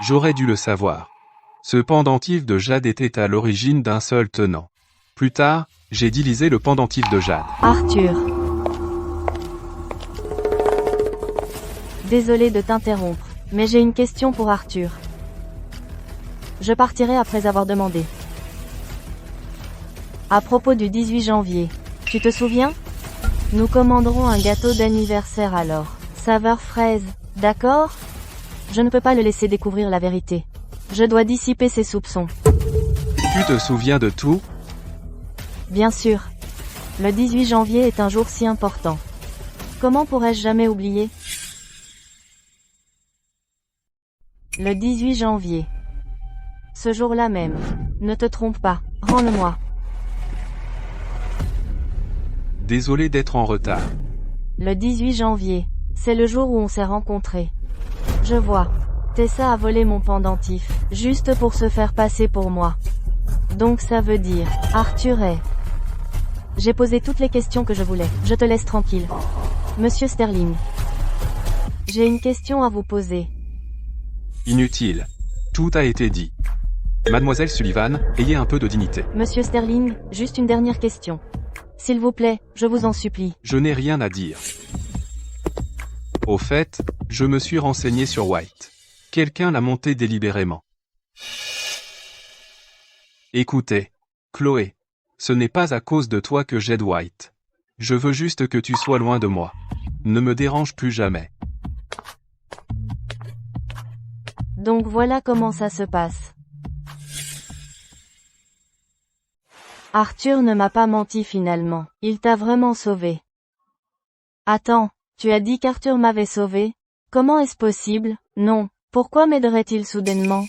J'aurais dû le savoir. Ce pendentif de jade était à l'origine d'un seul tenant. Plus tard, j'ai divisé le pendentif de jade. Arthur. Désolé de t'interrompre. Mais j'ai une question pour Arthur. Je partirai après avoir demandé. À propos du 18 janvier, tu te souviens? Nous commanderons un gâteau d'anniversaire alors. Saveur fraise, d'accord? Je ne peux pas le laisser découvrir la vérité. Je dois dissiper ses soupçons. Tu te souviens de tout? Bien sûr. Le 18 janvier est un jour si important. Comment pourrais-je jamais oublier? Le 18 janvier. Ce jour-là même. Ne te trompe pas. Rends-le-moi. Désolé d'être en retard. Le 18 janvier. C'est le jour où on s'est rencontrés. Je vois. Tessa a volé mon pendentif, juste pour se faire passer pour moi. Donc ça veut dire, Arthur est... J'ai posé toutes les questions que je voulais. Je te laisse tranquille. Monsieur Sterling. J'ai une question à vous poser. Inutile. Tout a été dit. Mademoiselle Sullivan, ayez un peu de dignité. Monsieur Sterling, juste une dernière question. S'il vous plaît, je vous en supplie. Je n'ai rien à dire. Au fait, je me suis renseigné sur White. Quelqu'un l'a monté délibérément. Écoutez, Chloé. Ce n'est pas à cause de toi que j'aide White. Je veux juste que tu sois loin de moi. Ne me dérange plus jamais. Donc voilà comment ça se passe. Arthur ne m'a pas menti finalement. Il t'a vraiment sauvé. Attends, tu as dit qu'Arthur m'avait sauvé? Comment est-ce possible? Non. Pourquoi m'aiderait-il soudainement?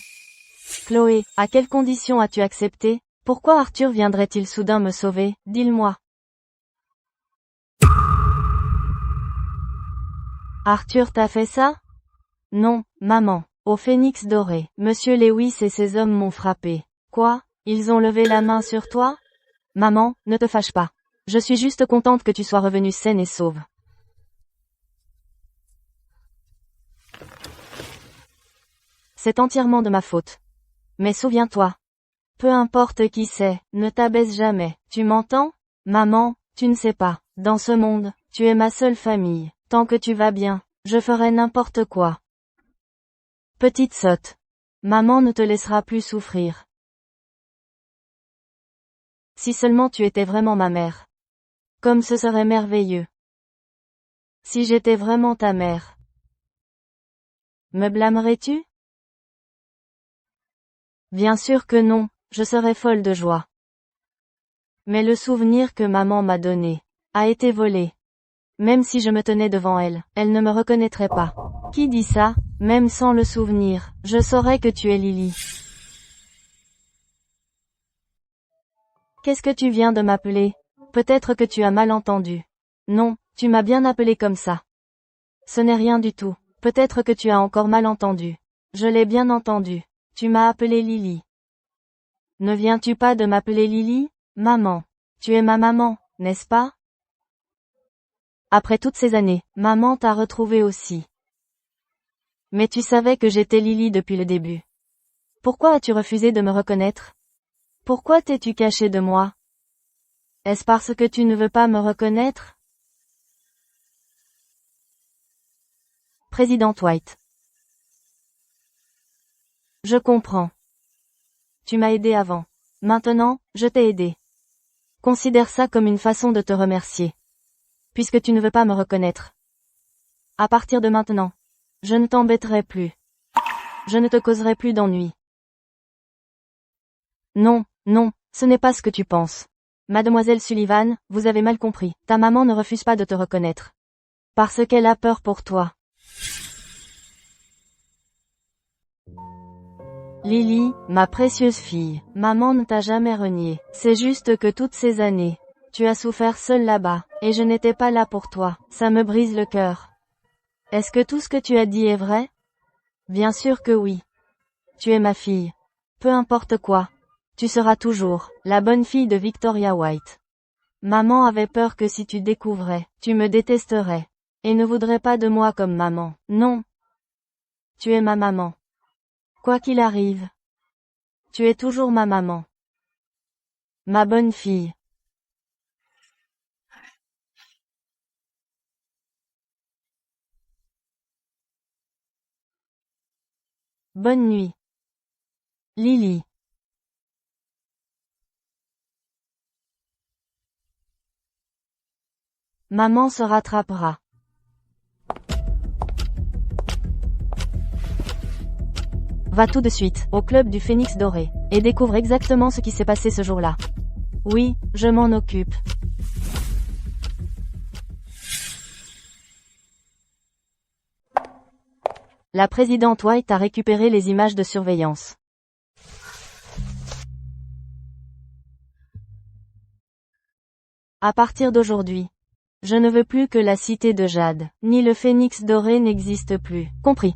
Chloé, à quelles conditions as-tu accepté? Pourquoi Arthur viendrait-il soudain me sauver? Dis-le-moi. Arthur t'a fait ça? Non, maman. Au Phénix doré, Monsieur Lewis et ses hommes m'ont frappé. Quoi? Ils ont levé la main sur toi? Maman, ne te fâche pas. Je suis juste contente que tu sois revenue saine et sauve. C'est entièrement de ma faute. Mais souviens-toi. Peu importe qui c'est, ne t'abaisse jamais. Tu m'entends? Maman, tu ne sais pas. Dans ce monde, tu es ma seule famille. Tant que tu vas bien, je ferai n'importe quoi. Petite sotte. Maman ne te laissera plus souffrir. Si seulement tu étais vraiment ma mère. Comme ce serait merveilleux. Si j'étais vraiment ta mère. Me blâmerais-tu? Bien sûr que non, je serais folle de joie. Mais le souvenir que maman m'a donné a été volé. Même si je me tenais devant elle, elle ne me reconnaîtrait pas. Qui dit ça? Même sans le souvenir, je saurais que tu es Lily. Qu'est-ce que tu viens de m'appeler? Peut-être que tu as mal entendu. Non, tu m'as bien appelé comme ça. Ce n'est rien du tout. Peut-être que tu as encore mal entendu. Je l'ai bien entendu. Tu m'as appelé Lily. Ne viens-tu pas de m'appeler Lily? Maman. Tu es ma maman, n'est-ce pas? Après toutes ces années, maman t'a retrouvé aussi. Mais tu savais que j'étais Lily depuis le début. Pourquoi as-tu refusé de me reconnaître? Pourquoi t'es-tu caché de moi? Est-ce parce que tu ne veux pas me reconnaître? Président White. Je comprends. Tu m'as aidé avant. Maintenant, je t'ai aidé. Considère ça comme une façon de te remercier. Puisque tu ne veux pas me reconnaître. À partir de maintenant, je ne t'embêterai plus. Je ne te causerai plus d'ennui. Non, non, ce n'est pas ce que tu penses. Mademoiselle Sullivan, vous avez mal compris. Ta maman ne refuse pas de te reconnaître. Parce qu'elle a peur pour toi. Lily, ma précieuse fille, maman ne t'a jamais renié. C'est juste que toutes ces années, tu as souffert seule là-bas, et je n'étais pas là pour toi. Ça me brise le cœur. Est-ce que tout ce que tu as dit est vrai? Bien sûr que oui. Tu es ma fille. Peu importe quoi. Tu seras toujours la bonne fille de Victoria White. Maman avait peur que si tu découvrais, tu me détesterais. Et ne voudrais pas de moi comme maman. Non. Tu es ma maman. Quoi qu'il arrive. Tu es toujours ma maman. Ma bonne fille. Bonne nuit. Lily. Maman se rattrapera. Va tout de suite au club du Phénix Doré et découvre exactement ce qui s'est passé ce jour-là. Oui, je m'en occupe. La présidente White a récupéré les images de surveillance. À partir d'aujourd'hui, je ne veux plus que la cité de Jade, ni le Phénix Doré n'existe plus. Compris.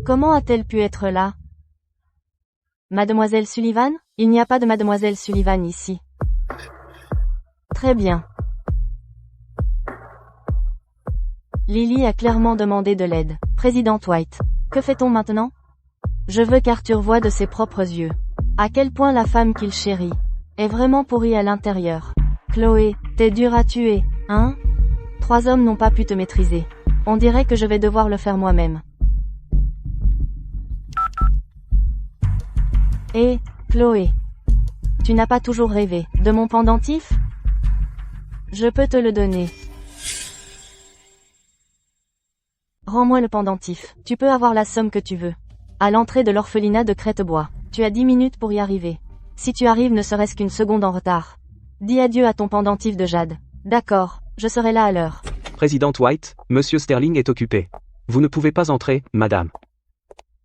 Comment a-t-elle pu être là? Mademoiselle Sullivan? Il n'y a pas de Mademoiselle Sullivan ici. Très bien. Lily a clairement demandé de l'aide. Présidente White. Que fait-on maintenant? Je veux qu'Arthur voie de ses propres yeux à quel point la femme qu'il chérit est vraiment pourrie à l'intérieur. Chloé, t'es dure à tuer, hein? 3 hommes n'ont pas pu te maîtriser. On dirait que je vais devoir le faire moi-même. Hé, Chloé. Tu n'as pas toujours rêvé de mon pendentif? Je peux te le donner. Rends-moi le pendentif. Tu peux avoir la somme que tu veux. À l'entrée de l'orphelinat de Crêtebois. Tu as 10 minutes pour y arriver. Si tu arrives ne serait-ce qu'une seconde en retard, dis adieu à ton pendentif de jade. D'accord, je serai là à l'heure. Présidente White, Monsieur Sterling est occupé. Vous ne pouvez pas entrer, madame.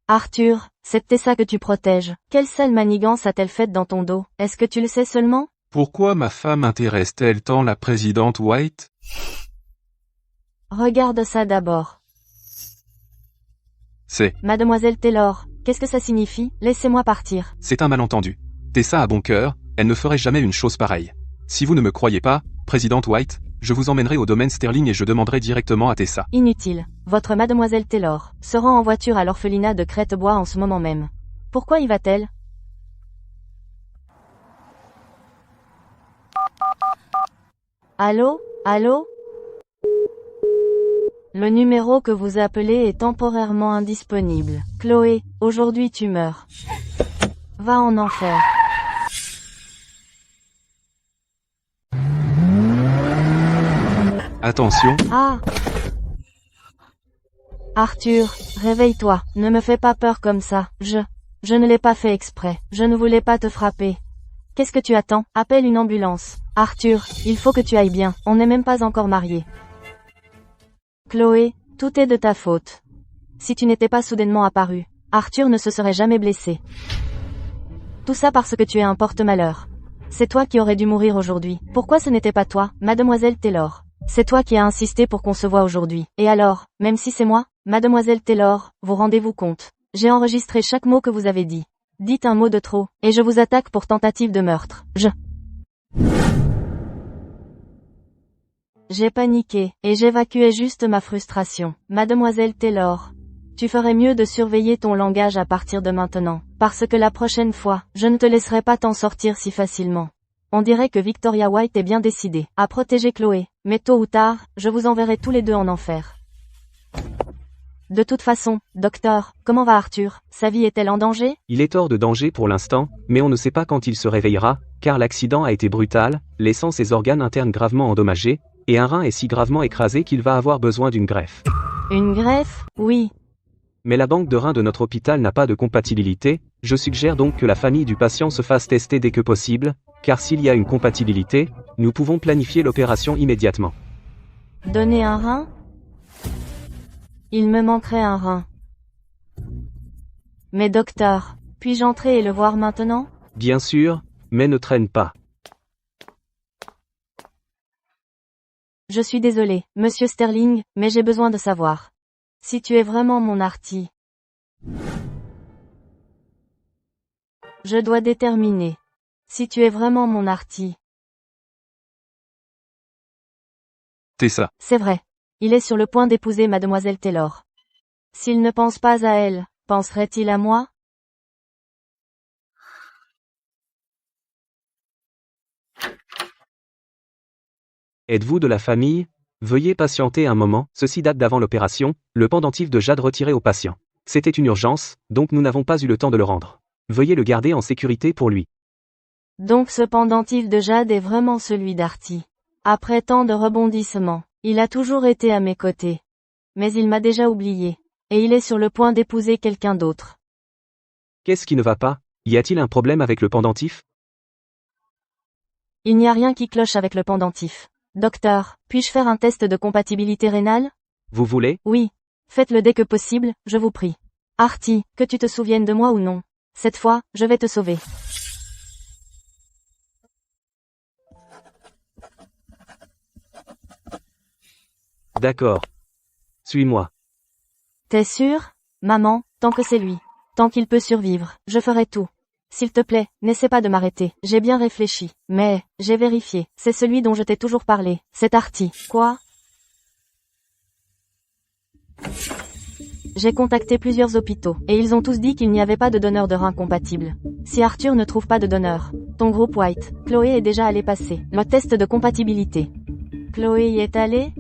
Arthur, c'est Tessa que tu protèges. Quelle sale manigance a-t-elle faite dans ton dos? Est-ce que tu le sais seulement? Pourquoi ma femme intéresse-t-elle tant la présidente White? Regarde ça d'abord. C'est Mademoiselle Taylor, qu'est-ce que ça signifie? Laissez-moi partir. un malentendu. Tessa a bon cœur, elle ne ferait jamais une chose pareille. Si vous ne me croyez pas, présidente White, je vous emmènerai au domaine Sterling et je demanderai directement à Tessa. Inutile. Votre Mademoiselle Taylor se rend en voiture à l'orphelinat de Crêtebois en ce moment même. Pourquoi y va-t-elle? Allô? Allô? Le numéro que vous appelez est temporairement indisponible. Chloé, aujourd'hui tu meurs. Va en enfer. Attention, Ah! Arthur, réveille-toi, ne me fais pas peur comme ça, je ne l'ai pas fait exprès, je ne voulais pas te frapper. Qu'est-ce que tu attends? Appelle une ambulance. Arthur, il faut que tu ailles bien, on n'est même pas encore mariés. Chloé, tout est de ta faute. Si tu n'étais pas soudainement apparu, Arthur ne se serait jamais blessé. Tout ça parce que tu es un porte-malheur. C'est toi qui aurais dû mourir aujourd'hui. Pourquoi ce n'était pas toi, Mademoiselle Taylor? C'est toi qui as insisté pour qu'on se voie aujourd'hui. Et alors, même si c'est moi, Mademoiselle Taylor, vous rendez-vous compte? J'ai enregistré chaque mot que vous avez dit. Dites un mot de trop, et je vous attaque pour tentative de meurtre. J'ai paniqué, et j'évacuais juste ma frustration. Mademoiselle Taylor, tu ferais mieux de surveiller ton langage à partir de maintenant, parce que la prochaine fois, je ne te laisserai pas t'en sortir si facilement. On dirait que Victoria White est bien décidée à protéger Chloé, mais tôt ou tard, je vous enverrai tous les deux en enfer. De toute façon, docteur, comment va Arthur? Sa vie est-elle en danger? Il est hors de danger pour l'instant, mais on ne sait pas quand il se réveillera, car l'accident a été brutal, laissant ses organes internes gravement endommagés, et un rein est si gravement écrasé qu'il va avoir besoin d'une greffe. Une greffe? Oui. Mais la banque de reins de notre hôpital n'a pas de compatibilité, je suggère donc que la famille du patient se fasse tester dès que possible, car s'il y a une compatibilité, nous pouvons planifier l'opération immédiatement. Donner un rein? Il me manquerait un rein. Mais docteur, puis-je entrer et le voir maintenant? Bien sûr, mais ne traîne pas. Je suis désolé, Monsieur Sterling, mais j'ai besoin de savoir. Si tu es vraiment mon Artie. Je dois déterminer. Si tu es vraiment mon Artie. Tessa. C'est vrai. Il est sur le point d'épouser Mademoiselle Taylor. S'il ne pense pas à elle, penserait-il à moi? Êtes-vous de la famille? Veuillez patienter un moment, ceci date d'avant l'opération, le pendentif de Jade retiré au patient. C'était une urgence, donc nous n'avons pas eu le temps de le rendre. Veuillez le garder en sécurité pour lui. Donc ce pendentif de Jade est vraiment celui d'Artie. Après tant de rebondissements, il a toujours été à mes côtés. Mais il m'a déjà oublié. Et il est sur le point d'épouser quelqu'un d'autre. Qu'est-ce qui ne va pas? Y a-t-il un problème avec le pendentif? Il n'y a rien qui cloche avec le pendentif. Docteur, puis-je faire un test de compatibilité rénale? Vous voulez? Oui. Faites-le dès que possible, je vous prie. Artie, que tu te souviennes de moi ou non. Cette fois, je vais te sauver. D'accord. Suis-moi. T'es sûr? Maman, tant que c'est lui. Tant qu'il peut survivre, je ferai tout. S'il te plaît, n'essaie pas de m'arrêter. J'ai bien réfléchi. Mais, j'ai vérifié. C'est celui dont je t'ai toujours parlé. C'est Artie. Quoi? J'ai contacté plusieurs hôpitaux, et ils ont tous dit qu'il n'y avait pas de donneur de rein compatible. Si Arthur ne trouve pas de donneur, ton groupe White, Chloé est déjà allé passer le test de compatibilité. Chloé y est allée?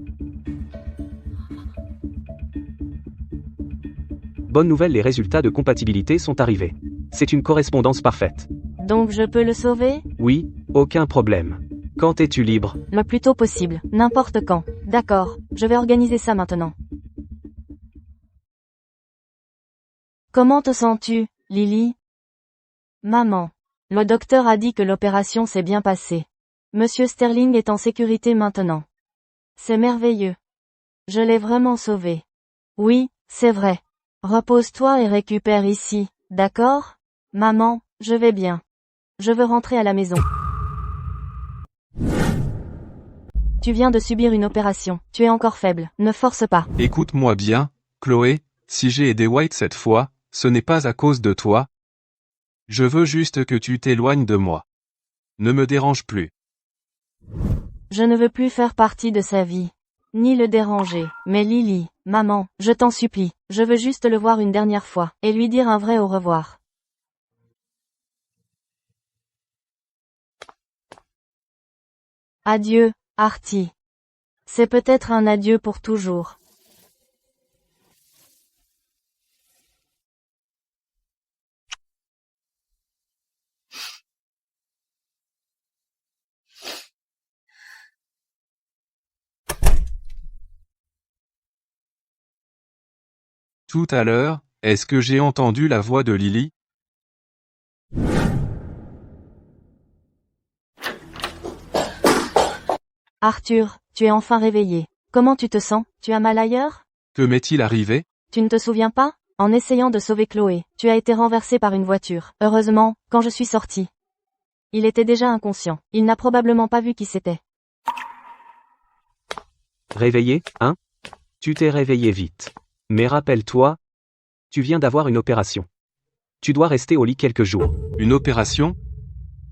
Bonne nouvelle, les résultats de compatibilité sont arrivés. C'est une correspondance parfaite. Donc je peux le sauver? Oui, aucun problème. Quand es-tu libre? Le plus tôt possible, n'importe quand. D'accord, je vais organiser ça maintenant. Comment te sens-tu, Lily? Maman. Le docteur a dit que l'opération s'est bien passée. Monsieur Sterling est en sécurité maintenant. C'est merveilleux. Je l'ai vraiment sauvé. Oui, c'est vrai. Repose-toi et récupère ici, d'accord? Maman, je vais bien. Je veux rentrer à la maison. Tu viens de subir une opération, tu es encore faible, ne force pas. Écoute-moi bien, Chloé, si j'ai aidé White cette fois, ce n'est pas à cause de toi. Je veux juste que tu t'éloignes de moi. Ne me dérange plus. Je ne veux plus faire partie de sa vie. Ni le déranger. Mais Lily, maman, je t'en supplie, je veux juste le voir une dernière fois, et lui dire un vrai au revoir. Adieu, Artie. C'est peut-être un adieu pour toujours. Tout à l'heure, est-ce que j'ai entendu la voix de Lily? Arthur, tu es enfin réveillé. Comment tu te sens? Tu as mal ailleurs? Que m'est-il arrivé? Tu ne te souviens pas? En essayant de sauver Chloé, tu as été renversé par une voiture. Heureusement, quand je suis sortie. Il était déjà inconscient. Il n'a probablement pas vu qui c'était. Réveillé, hein? Tu t'es réveillé vite. Mais rappelle-toi, tu viens d'avoir une opération. Tu dois rester au lit quelques jours. Une opération?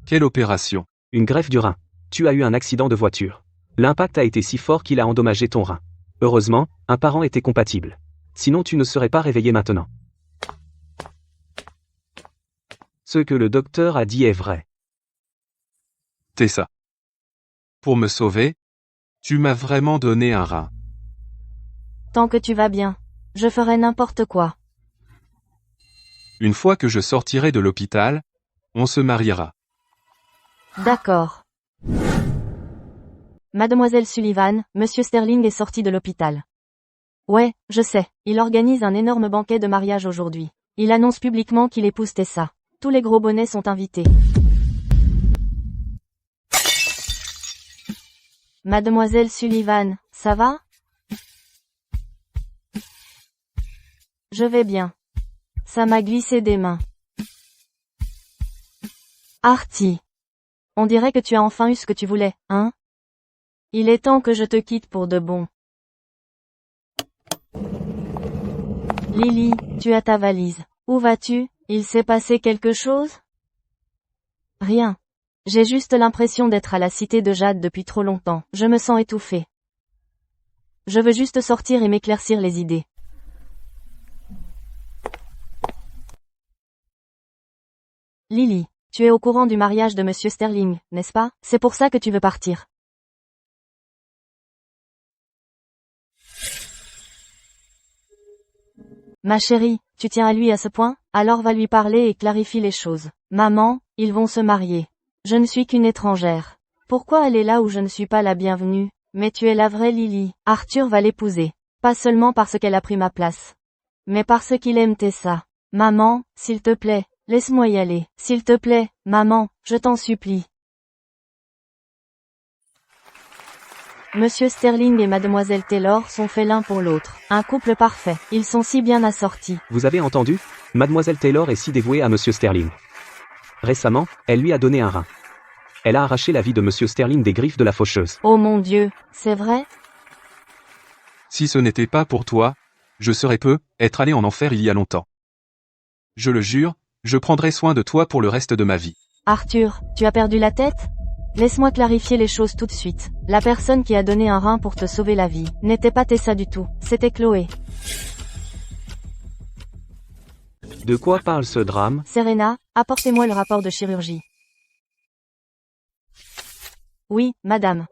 Quelle opération? Une greffe du rein. Tu as eu un accident de voiture. L'impact a été si fort qu'il a endommagé ton rein. Heureusement, un parent était compatible. Sinon tu ne serais pas réveillé maintenant. Ce que le docteur a dit est vrai. C'est ça. Pour me sauver, tu m'as vraiment donné un rein. Tant que tu vas bien. Je ferai n'importe quoi. Une fois que je sortirai de l'hôpital, on se mariera. D'accord. Mademoiselle Sullivan, Monsieur Sterling est sorti de l'hôpital. Ouais, je sais, il organise un énorme banquet de mariage aujourd'hui. Il annonce publiquement qu'il épouse Tessa. Tous les gros bonnets sont invités. Mademoiselle Sullivan, ça va? Je vais bien. Ça m'a glissé des mains. Artie. On dirait que tu as enfin eu ce que tu voulais, hein? Il est temps que je te quitte pour de bon. Lily, tu as ta valise. Où vas-tu? Il s'est passé quelque chose? Rien. J'ai juste l'impression d'être à la cité de Jade depuis trop longtemps. Je me sens étouffée. Je veux juste sortir et m'éclaircir les idées. Lily, tu es au courant du mariage de Monsieur Sterling, n'est-ce pas? C'est pour ça que tu veux partir. Ma chérie, tu tiens à lui à ce point? Alors va lui parler et clarifie les choses. Maman, ils vont se marier. Je ne suis qu'une étrangère. Pourquoi aller là où je ne suis pas la bienvenue? Mais tu es la vraie Lily. Arthur va l'épouser. Pas seulement parce qu'elle a pris ma place. Mais parce qu'il aime Tessa. Maman, s'il te plaît, laisse-moi y aller. S'il te plaît, maman, je t'en supplie. Monsieur Sterling et Mademoiselle Taylor sont faits l'un pour l'autre. Un couple parfait. Ils sont si bien assortis. Vous avez entendu? Mademoiselle Taylor est si dévouée à Monsieur Sterling. Récemment, elle lui a donné un rein. Elle a arraché la vie de Monsieur Sterling des griffes de la faucheuse. Oh mon Dieu, c'est vrai? Si ce n'était pas pour toi, je serais être allé en enfer il y a longtemps. Je le jure, je prendrai soin de toi pour le reste de ma vie. Arthur, tu as perdu la tête? Laisse-moi clarifier les choses tout de suite. La personne qui a donné un rein pour te sauver la vie n'était pas Tessa du tout, c'était Chloé. De quoi parle ce drame? Serena, apportez-moi le rapport de chirurgie. Oui, madame.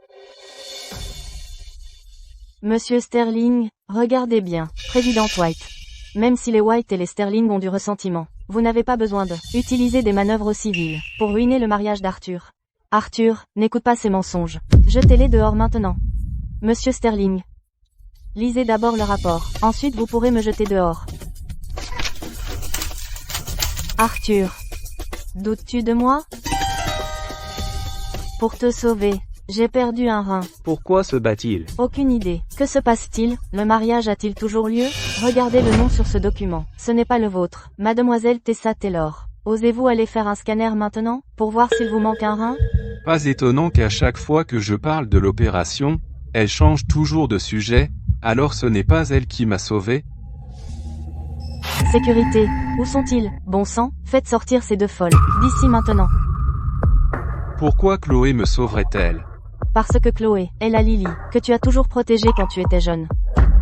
Monsieur Sterling, regardez bien, Président White. Même si les White et les Sterling ont du ressentiment, vous n'avez pas besoin de utiliser des manœuvres civiles pour ruiner le mariage d'Arthur. Arthur, n'écoute pas ces mensonges. Jetez-les dehors maintenant. Monsieur Sterling. Lisez d'abord le rapport, ensuite vous pourrez me jeter dehors. Arthur. Doutes-tu de moi? Pour te sauver, j'ai perdu un rein. Pourquoi se bat-il? Aucune idée. Que se passe-t-il? Le mariage a-t-il toujours lieu? Regardez le nom sur ce document. Ce n'est pas le vôtre. Mademoiselle Tessa Taylor. Osez-vous aller faire un scanner maintenant, pour voir s'il vous manque un rein? Pas étonnant qu'à chaque fois que je parle de l'opération, elle change toujours de sujet, alors ce n'est pas elle qui m'a sauvé? Sécurité. Où sont-ils? Bon sang, faites sortir ces deux folles. D'ici maintenant. Pourquoi Chloé me sauverait-elle? Parce que Chloé est la Lily, que tu as toujours protégée quand tu étais jeune.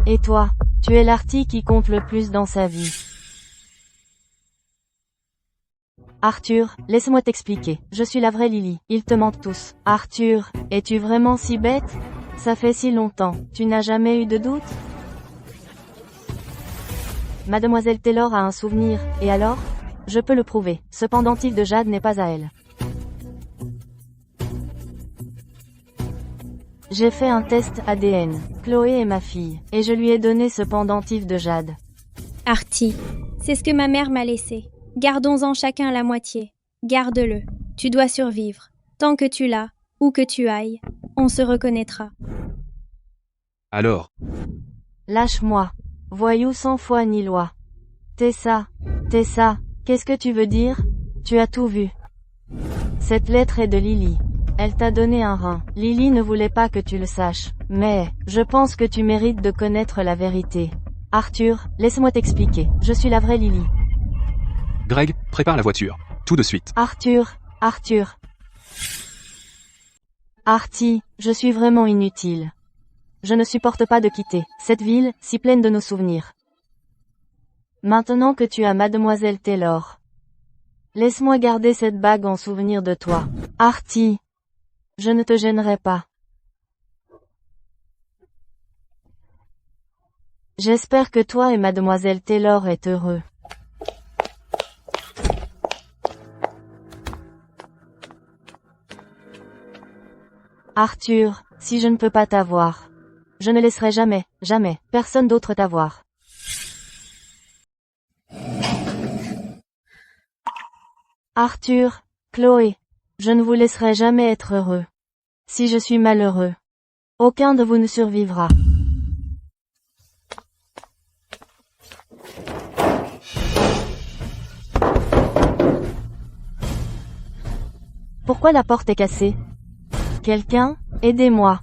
Et toi, tu es l'artie qui compte le plus dans sa vie. Arthur, laisse-moi t'expliquer. Je suis la vraie Lily. Ils te mentent tous. Arthur, es-tu vraiment si bête? Ça fait si longtemps. Tu n'as jamais eu de doute? Mademoiselle Taylor a un souvenir, et alors? Je peux le prouver. Ce pendentif de jade n'est pas à elle. J'ai fait un test ADN. Chloé est ma fille, et je lui ai donné ce pendentif de jade. Artie, c'est ce que ma mère m'a laissé. Gardons-en chacun la moitié. Garde-le. Tu dois survivre. Tant que tu l'as, où que tu ailles, on se reconnaîtra. Alors, Lâche-moi. Voyou sans foi ni loi. Tessa, qu'est-ce que tu veux dire? Tu as tout vu. Cette lettre est de Lily. Elle t'a donné un rein. Lily ne voulait pas que tu le saches. Mais, je pense que tu mérites de connaître la vérité. Arthur, laisse-moi t'expliquer. Je suis la vraie Lily. Greg, prépare la voiture. Tout de suite. Arthur. Artie, je suis vraiment inutile. Je ne supporte pas de quitter cette ville, si pleine de nos souvenirs. Maintenant que tu as Mademoiselle Taylor, laisse-moi garder cette bague en souvenir de toi. Artie, je ne te gênerai pas. J'espère que toi et Mademoiselle Taylor êtes heureux. Arthur, si je ne peux pas t'avoir, je ne laisserai jamais, personne d'autre t'avoir. Arthur, Chloé, je ne vous laisserai jamais être heureux. Si je suis malheureux, aucun de vous ne survivra. Pourquoi la porte est cassée? Quelqu'un, aidez-moi.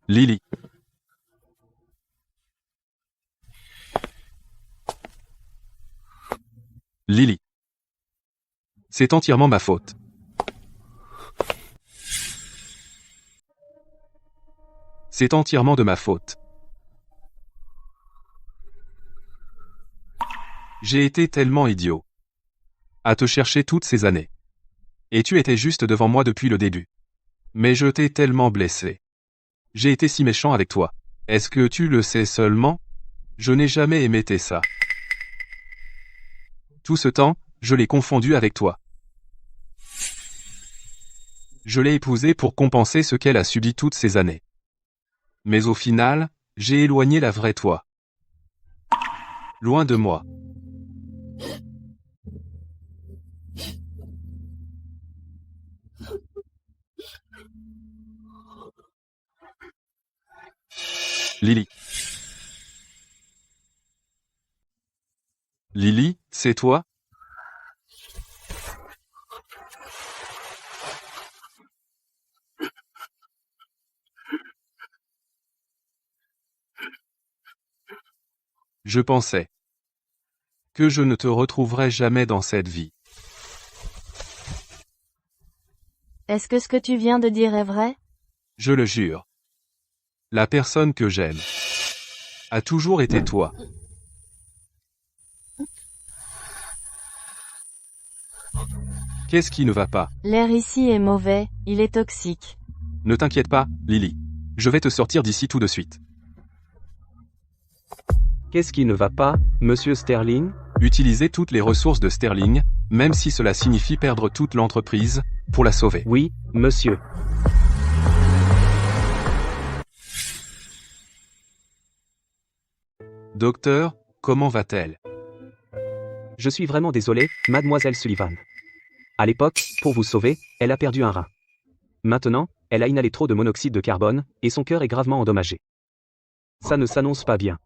Lily. Lily. C'est entièrement ma faute. C'est entièrement de ma faute. J'ai été tellement idiot. À te chercher toutes ces années. Et tu étais juste devant moi depuis le début. Mais je t'ai tellement blessé. J'ai été si méchant avec toi. Est-ce que tu le sais seulement? Je n'ai jamais aimé Tessa. Tout ce temps, je l'ai confondu avec toi. Je l'ai épousée pour compenser ce qu'elle a subi toutes ces années. Mais au final, j'ai éloigné la vraie toi. Loin de moi. Lily. Lily, c'est toi? Je pensais que je ne te retrouverais jamais dans cette vie. Est-ce que ce que tu viens de dire est vrai? Je le jure. La personne que j'aime a toujours été toi. Qu'est-ce qui ne va pas? L'air ici est mauvais, il est toxique. Ne t'inquiète pas, Lily. Je vais te sortir d'ici tout de suite. Qu'est-ce qui ne va pas, monsieur Sterling? Utilisez toutes les ressources de Sterling, même si cela signifie perdre toute l'entreprise, pour la sauver. Oui, monsieur. Docteur, comment va-t-elle? Je suis vraiment désolé, mademoiselle Sullivan. À l'époque, pour vous sauver, elle a perdu un rein. Maintenant, elle a inhalé trop de monoxyde de carbone, et son cœur est gravement endommagé. Ça ne s'annonce pas bien.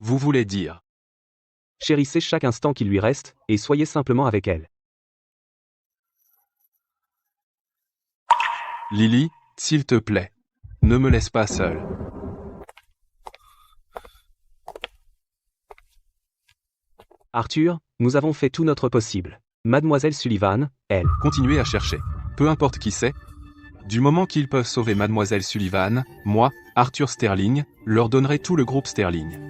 Vous voulez dire? Chérissez chaque instant qui lui reste, et soyez simplement avec elle. Lily, s'il te plaît. Ne me laisse pas seule. Arthur, nous avons fait tout notre possible. Mademoiselle Sullivan, elle. Continuez à chercher. Peu importe qui c'est. Du moment qu'ils peuvent sauver Mademoiselle Sullivan, moi, Arthur Sterling, leur donnerai tout le groupe Sterling.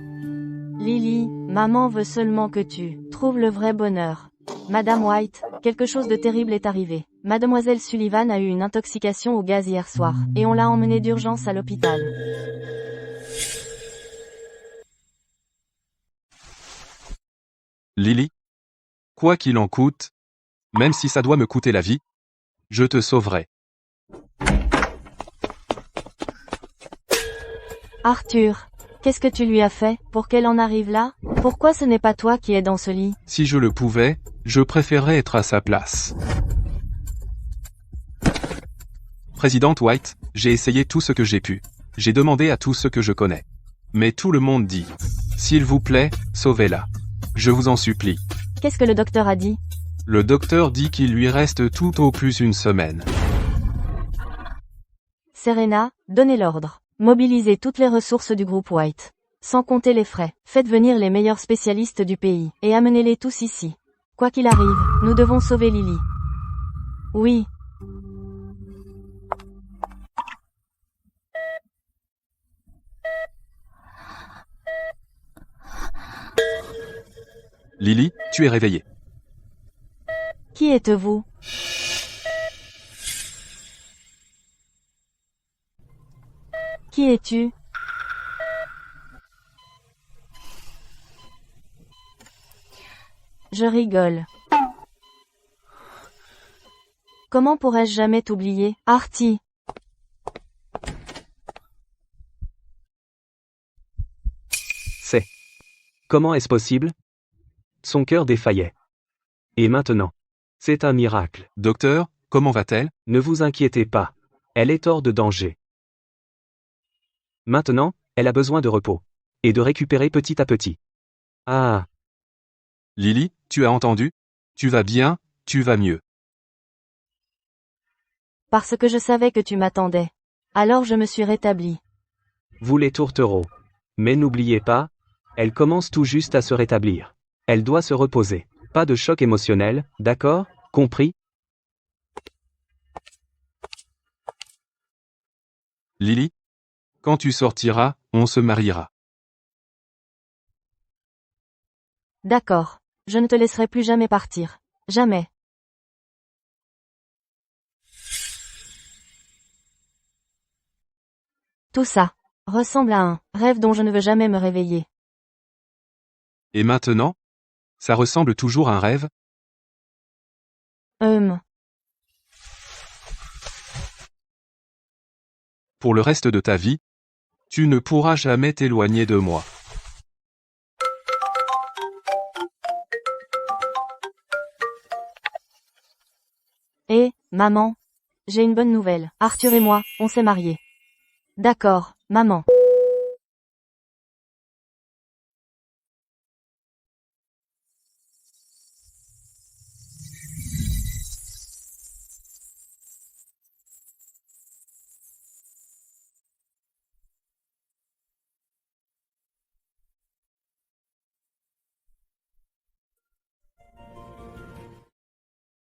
Lily, maman veut seulement que tu trouves le vrai bonheur. Madame White, quelque chose de terrible est arrivé. Mademoiselle Sullivan a eu une intoxication au gaz hier soir, et on l'a emmenée d'urgence à l'hôpital. Lily? Quoi qu'il en coûte, même si ça doit me coûter la vie, je te sauverai. Arthur, qu'est-ce que tu lui as fait, pour qu'elle en arrive là? Pourquoi ce n'est pas toi qui es dans ce lit? Si je le pouvais, je préférerais être à sa place. Présidente White, j'ai essayé tout ce que j'ai pu. J'ai demandé à tous ceux que je connais. Mais tout le monde dit, s'il vous plaît, sauvez-la. Je vous en supplie. Qu'est-ce que le docteur a dit? Le docteur dit qu'il lui reste tout au plus une semaine. Serena, donnez l'ordre. Mobilisez toutes les ressources du groupe White. Sans compter les frais. Faites venir les meilleurs spécialistes du pays, et amenez-les tous ici. Quoi qu'il arrive, nous devons sauver Lily. Oui. Lily, tu es réveillée. Qui êtes-vous? Qui es-tu? Je rigole. Comment pourrais-je jamais t'oublier, Artie? C'est. Comment est-ce possible? Son cœur défaillait. Et maintenant? C'est un miracle. Docteur, comment va-t-elle? Ne vous inquiétez pas. Elle est hors de danger. Maintenant, elle a besoin de repos. Et de récupérer petit à petit. Ah. Lily, tu as entendu? Tu vas bien, tu vas mieux. Parce que je savais que tu m'attendais. Alors je me suis rétablie. Vous les tourtereaux. Mais n'oubliez pas, elle commence tout juste à se rétablir. Elle doit se reposer. Pas de choc émotionnel, d'accord? Compris? Lily? Quand tu sortiras, on se mariera. D'accord. Je ne te laisserai plus jamais partir. Jamais. Tout ça ressemble à un rêve dont je ne veux jamais me réveiller. Et maintenant? Ça ressemble toujours à un rêve? Pour le reste de ta vie, tu ne pourras jamais t'éloigner de moi. Maman. J'ai une bonne nouvelle. Arthur et moi, on s'est mariés. D'accord, maman.